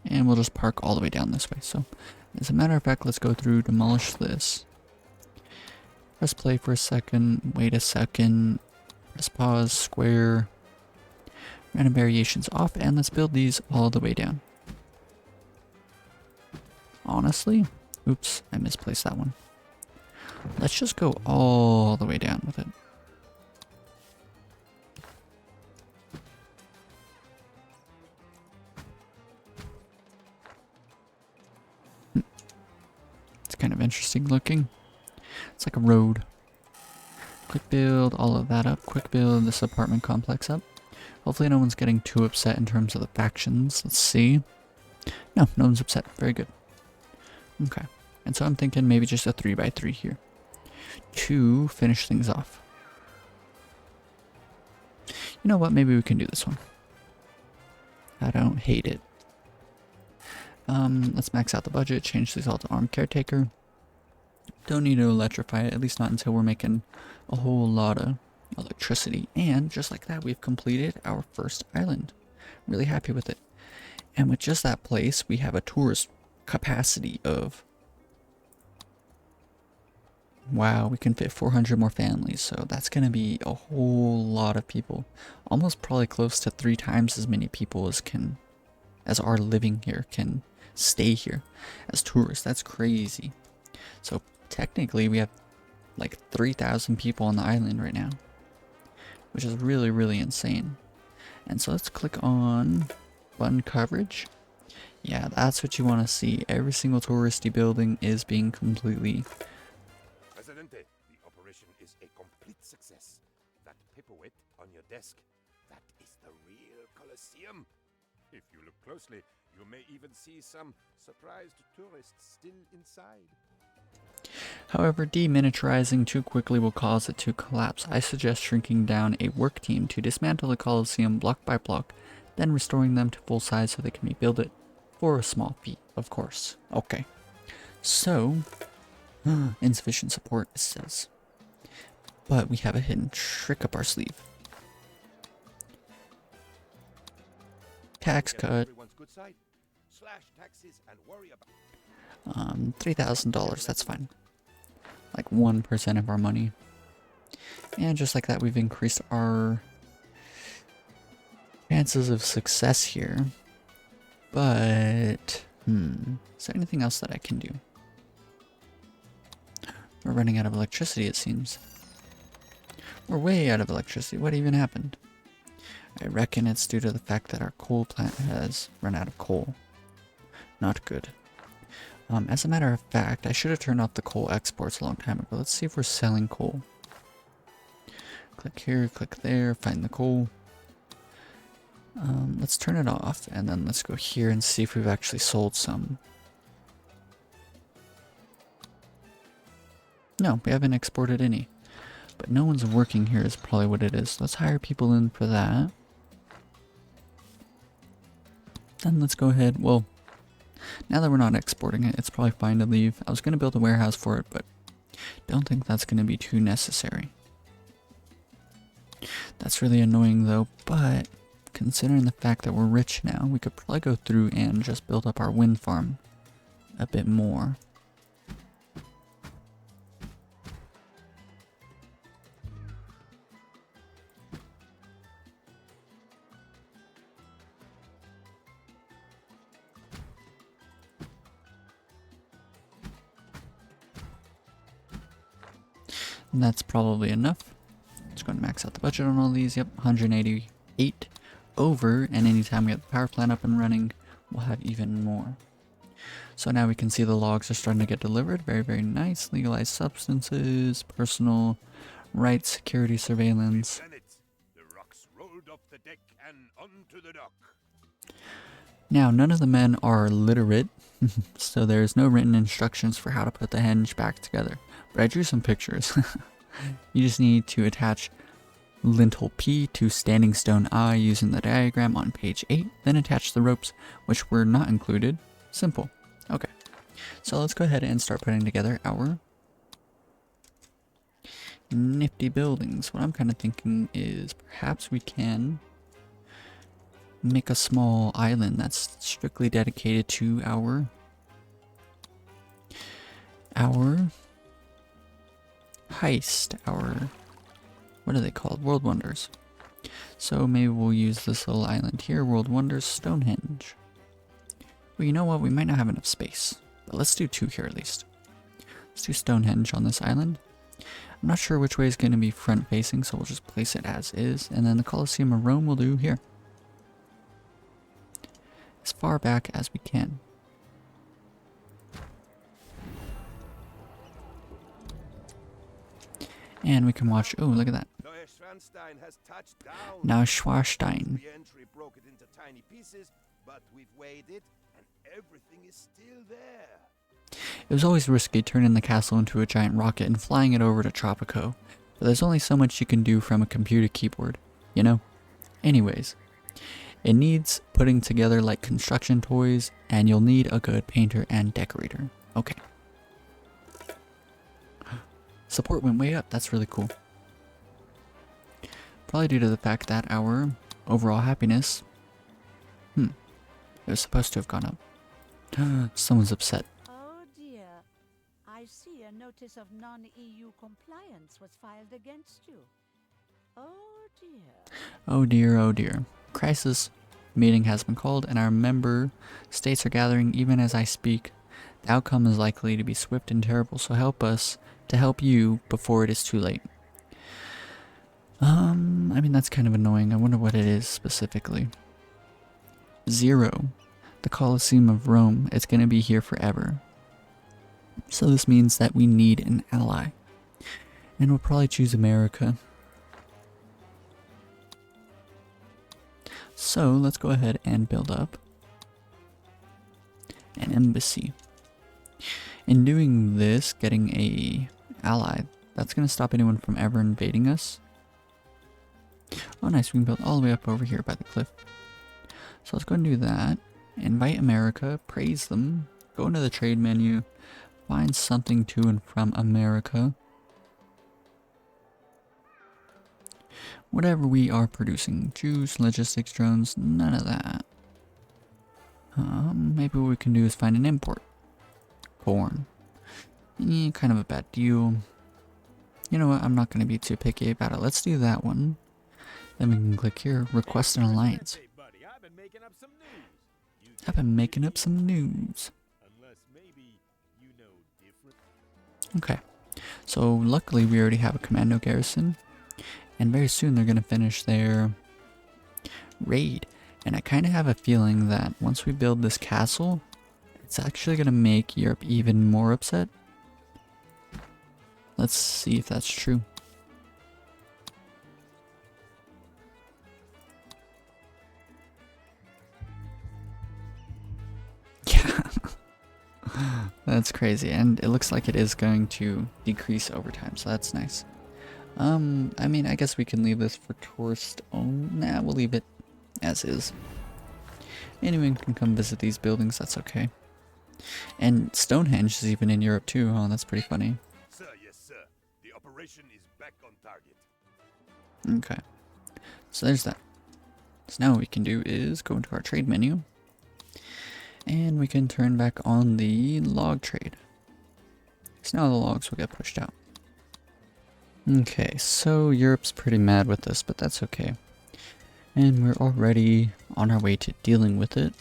And we'll just park all the way down this way. So as a matter of fact, let's go through, demolish this. Press play for a second, wait a second, press pause, square. Random variations off, and let's build these all the way down. Honestly, oops, I misplaced that one. Let's just go all the way down with it. It's kind of interesting looking. It's like a road. Quick build all of that up. Quick build this apartment complex up. Hopefully no one's getting too upset in terms of the factions. Let's see. No one's upset. Very good. Okay. And so I'm thinking maybe just a 3x3 here to finish things off. You know what? Maybe we can do this one. I don't hate it. Let's max out the budget, change these all to armed caretaker. Don't need to electrify it, at least not until we're making a whole lot of electricity. And just like that, we've completed our first island. Really happy with it. And with just that place, we have a tourist capacity of... Wow, we can fit 400 more families, so that's going to be a whole lot of people. Almost probably close to 3 times as many people as are living here can stay here as tourists. That's crazy. So technically we have like 3,000 people on the island right now, which is really, really insane. And so let's click on button coverage. Yeah, that's what you want to see. Every single touristy building is being completely... Presidente, the operation is a complete success. That paperweight on your desk, that is the real Colosseum. If you look closely, you may even see some surprised tourists still inside. However, deminiaturizing too quickly will cause it to collapse. I suggest shrinking down a work team to dismantle the Colosseum block by block, then restoring them to full size so they can rebuild it for a small fee, of course. Okay, so insufficient support, it says, but we have a hidden trick up our sleeve. Tax cut. Everyone's good side. Slash taxes and worry about $3,000, that's fine. Like 1% of our money. And just like that, we've increased our chances of success here. But, is there anything else that I can do? We're running out of electricity, it seems. We're way out of electricity. What even happened? I reckon it's due to the fact that our coal plant has run out of coal. Not good. As a matter of fact, I should have turned off the coal exports a long time ago. Let's see if we're selling coal. Click here, click there, find the coal. Let's turn it off, and then let's go here and see if we've actually sold some. No, we haven't exported any. But no one's working here is probably what it is. Let's hire people in for that. Then let's go ahead, well, now that we're not exporting it, it's probably fine to leave. I was going to build a warehouse for it, but don't think that's going to be too necessary. That's really annoying though, but considering the fact that we're rich now, we could probably go through and just build up our wind farm a bit more. And that's probably enough. Just going to max out the budget on all these. Yep, 188 over. And anytime we get the power plant up and running, we'll have even more. So now we can see the logs are starting to get delivered. Very, very nice. Legalized substances, personal rights, security surveillance. The rocks rolled off the deck and onto the dock. Now, none of the men are literate, so there's no written instructions for how to put the henge back together. But I drew some pictures. You just need to attach lintel P to standing stone I using the diagram on page 8, then attach the ropes, which were not included. Simple. Okay, so let's go ahead and start putting together our nifty buildings. What I'm kind of thinking is perhaps we can make a small island that's strictly dedicated to our heist, what are they called? World Wonders. So maybe we'll use this little island here, World Wonders, Stonehenge. Well, you know what? We might not have enough space, but let's do 2 here at least. Let's do Stonehenge on this island. I'm not sure which way is going to be front facing, so we'll just place it as is, and then the Colosseum of Rome will do here. As far back as we can. And we can watch, oh, look at that. Neuschwanstein has touched down. Now Schwarstein. The entry broke it into tiny pieces, but we've weighed it, and everything is still there. It was always risky turning the castle into a giant rocket and flying it over to Tropico, but there's only so much you can do from a computer keyboard, you know? Anyways, It needs putting together like construction toys, and you'll need a good painter and decorator. Okay. Support went way up. That's really cool. Probably due to the fact that our overall happiness, it was supposed to have gone up. Someone's upset. Oh dear. I see a notice of non-EU compliance was filed against you. Oh dear. Oh dear, oh dear. Crisis meeting has been called and our member states are gathering even as I speak. The outcome is likely to be swift and terrible, so help us to help you before it is too late. I mean, that's kind of annoying. I wonder what it is specifically. 0. The Colosseum of Rome. It's going to be here forever. So this means that we need an ally. And we'll probably choose America. So let's go ahead and build up an embassy. In doing this, getting a ally, that's going to stop anyone from ever invading us. Oh nice, we can build all the way up over here by the cliff. So let's go and do that. Invite America, praise them, go into the trade menu, find something to and from America. Whatever we are producing, juice, logistics drones, none of that. Maybe what we can do is find an import. Corn. Kind of a bad deal. You know what, I'm not going to be too picky about it. Let's do that one. Then we can click here, request an alliance. Hey, buddy, I've been making up some news. I've been making up some news. Unless maybe you know different. Okay, so luckily we already have a commando garrison. And very soon they're going to finish their raid. And I kind of have a feeling that once we build this castle, it's actually going to make Europe even more upset. Let's see if that's true. Yeah. That's crazy. And it looks like it is going to decrease over time, so that's nice. I mean, I guess we can leave this for tourist only. Nah, we'll leave it as is. Anyone can come visit these buildings, that's okay. And Stonehenge is even in Europe too. Oh, that's pretty funny. Sir, yes, sir. The operation is back on target. Okay. So there's that. So now what we can do is go into our trade menu. And we can turn back on the log trade. So now the logs will get pushed out. Okay, so Europe's pretty mad with us, but that's okay. And we're already on our way to dealing with it.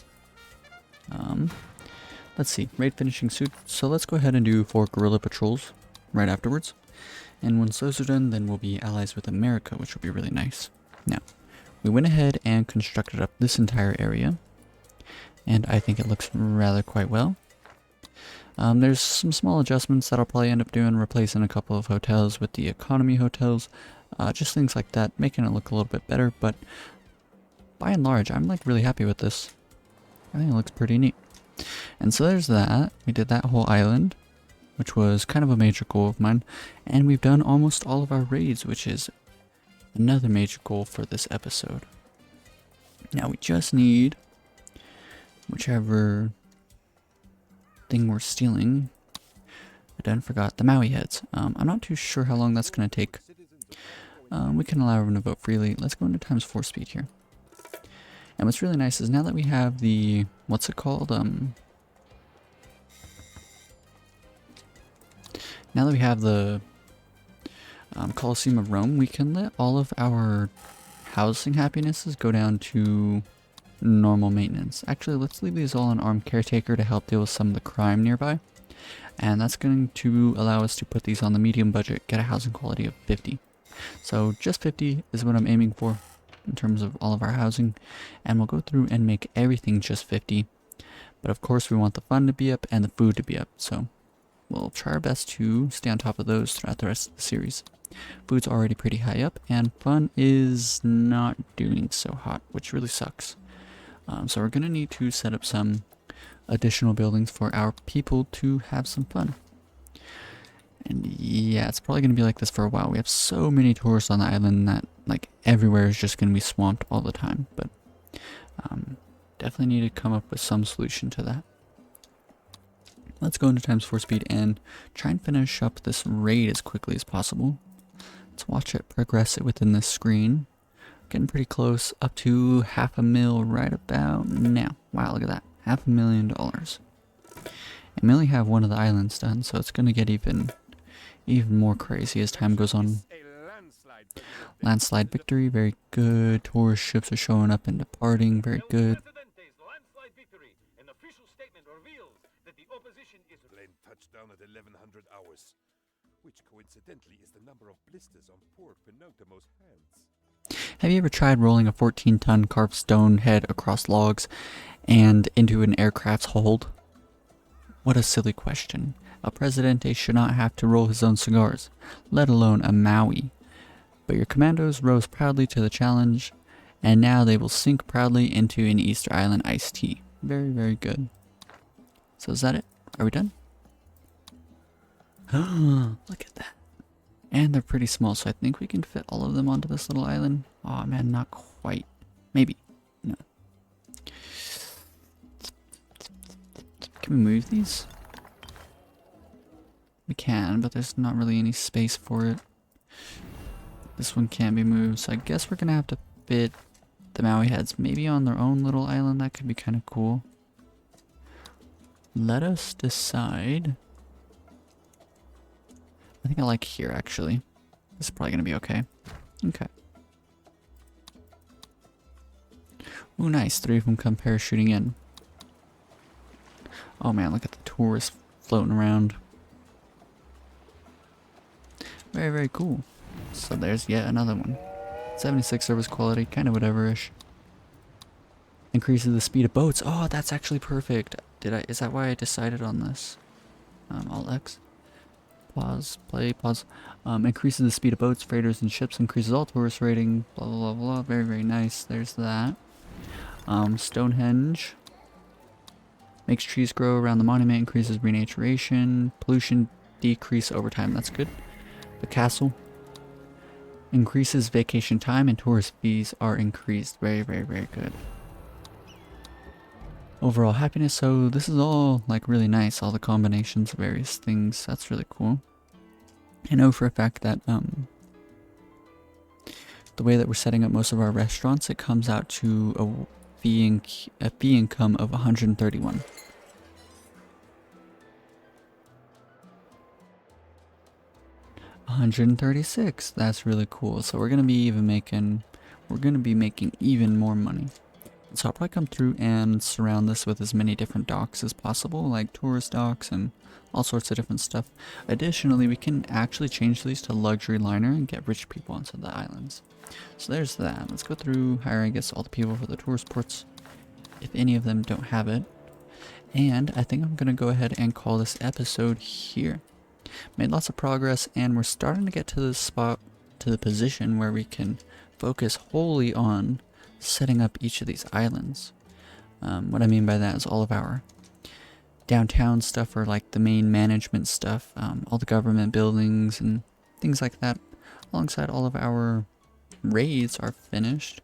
Let's see, raid finishing suit. So let's go ahead and do 4 guerrilla patrols right afterwards. And once those are done, then we'll be allies with America, which will be really nice. Now, we went ahead and constructed up this entire area. And I think it looks rather quite well. There's some small adjustments that I'll probably end up doing, replacing a couple of hotels with the economy hotels. Just things like that, making it look a little bit better. But by and large, I'm like really happy with this. I think it looks pretty neat. And so there's that. We did that whole island, which was kind of a major goal of mine. And we've done almost all of our raids, which is another major goal for this episode. Now we just need whichever thing we're stealing. I done forgot the Maui heads. I'm not too sure how long that's going to take. We can allow everyone to vote freely. Let's go into ×4 speed here. And what's really nice is now that we have the, what's it called? Now that we have the Colosseum of Rome, we can let all of our housing happinesses go down to normal maintenance. Actually, let's leave these all on armed caretaker to help deal with some of the crime nearby. And that's going to allow us to put these on the medium budget, get a housing quality of 50. So just 50 is what I'm aiming for in terms of all of our housing. And we'll go through and make everything just 50. But of course we want the fun to be up and the food to be up. So we'll try our best to stay on top of those throughout the rest of the series. Food's already pretty high up and fun is not doing so hot, which really sucks. So we're going to need to set up some additional buildings for our people to have some fun. And yeah, it's probably going to be like this for a while. We have so many tourists on the island that like everywhere is just going to be swamped all the time. But Definitely need to come up with some solution to that. Let's go into times 4 speed and try and finish up this raid as quickly as possible. Let's watch it progress it within this screen. Getting pretty close, up to $500,000 right about now. Wow, look at that, $500,000. And we only have one of the islands done, so it's gonna get even more crazy as time goes on. Landslide victory, very good. Tourist ships are showing up and departing, very good. Plane touchdown at 1100 hours, which coincidentally is the number of blisters on poor Penultimo's hands. Have you ever tried rolling a 14-ton carved stone head across logs and into an aircraft's hold? What a silly question. A presidente should not have to roll his own cigars, let alone a Maui. But your commandos rose proudly to the challenge, and now they will sink proudly into an Easter Island iced tea. Very, very good. So is that it? Are we done? Look at that. And they're pretty small, so I think we can fit all of them onto this little island. Oh man, not quite. Maybe. No. Can we move these? We can, but there's not really any space for it. This one can't be moved, so I guess we're gonna have to fit the Maui heads maybe on their own little island. That could be kind of cool. Let us decide. I think I like here, actually. This is probably gonna be okay. Okay. Ooh, nice. 3 of them come parachuting in. Oh man, look at the tourists floating around. Very, very cool. So there's yet another one. 76 service quality, kind of whatever-ish. Increases the speed of boats. Oh, that's actually perfect. Is that why I decided on this? Alt X. Pause, play, pause. Increases the speed of boats, freighters, and ships. Increases all tourist rating. Blah, blah, blah, blah. Very, very nice. There's that. Stonehenge. Makes trees grow around the monument. Increases renaturation. Pollution decrease over time. That's good. The castle. Increases vacation time and tourist fees are increased. Very, very, very good. Overall happiness. So this is all like really nice. All the combinations of various things. That's really cool. I know for a fact that the way that we're setting up most of our restaurants, it comes out to a fee income of 131. $136. That's really cool. So we're gonna be making even more money. So I'll probably come through and surround this with as many different docks as possible, like tourist docks and all sorts of different stuff. Additionally, we can actually change these to luxury liner and get rich people onto the islands. So there's that. Let's go through, hire, I guess, all the people for the tourist ports, if any of them don't have it. And I think I'm gonna go ahead and call this episode here. Made lots of progress, and we're starting to get to the spot, to the position where we can focus wholly on setting up each of these islands. What I mean by that is all of our downtown stuff, or like the main management stuff, all the government buildings and things like that, alongside all of our raids are finished.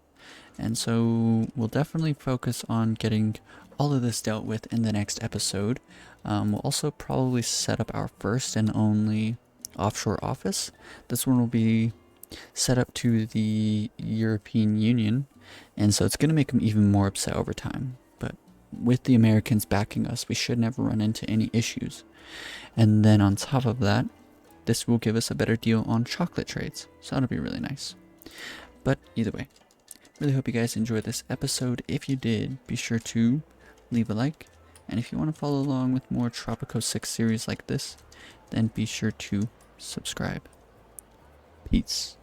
And so we'll definitely focus on getting all of this dealt with in the next episode. We'll also probably set up our first and only offshore office. This one will be set up to the European Union, and so it's going to make them even more upset over time. But with the Americans backing us, we should never run into any issues. And then on top of that, this will give us a better deal on chocolate trades, so that'll be really nice. But either way, really hope you guys enjoyed this episode. If you did, be sure to leave a like, and if you want to follow along with more Tropico 6 series like this, then be sure to subscribe. Peace.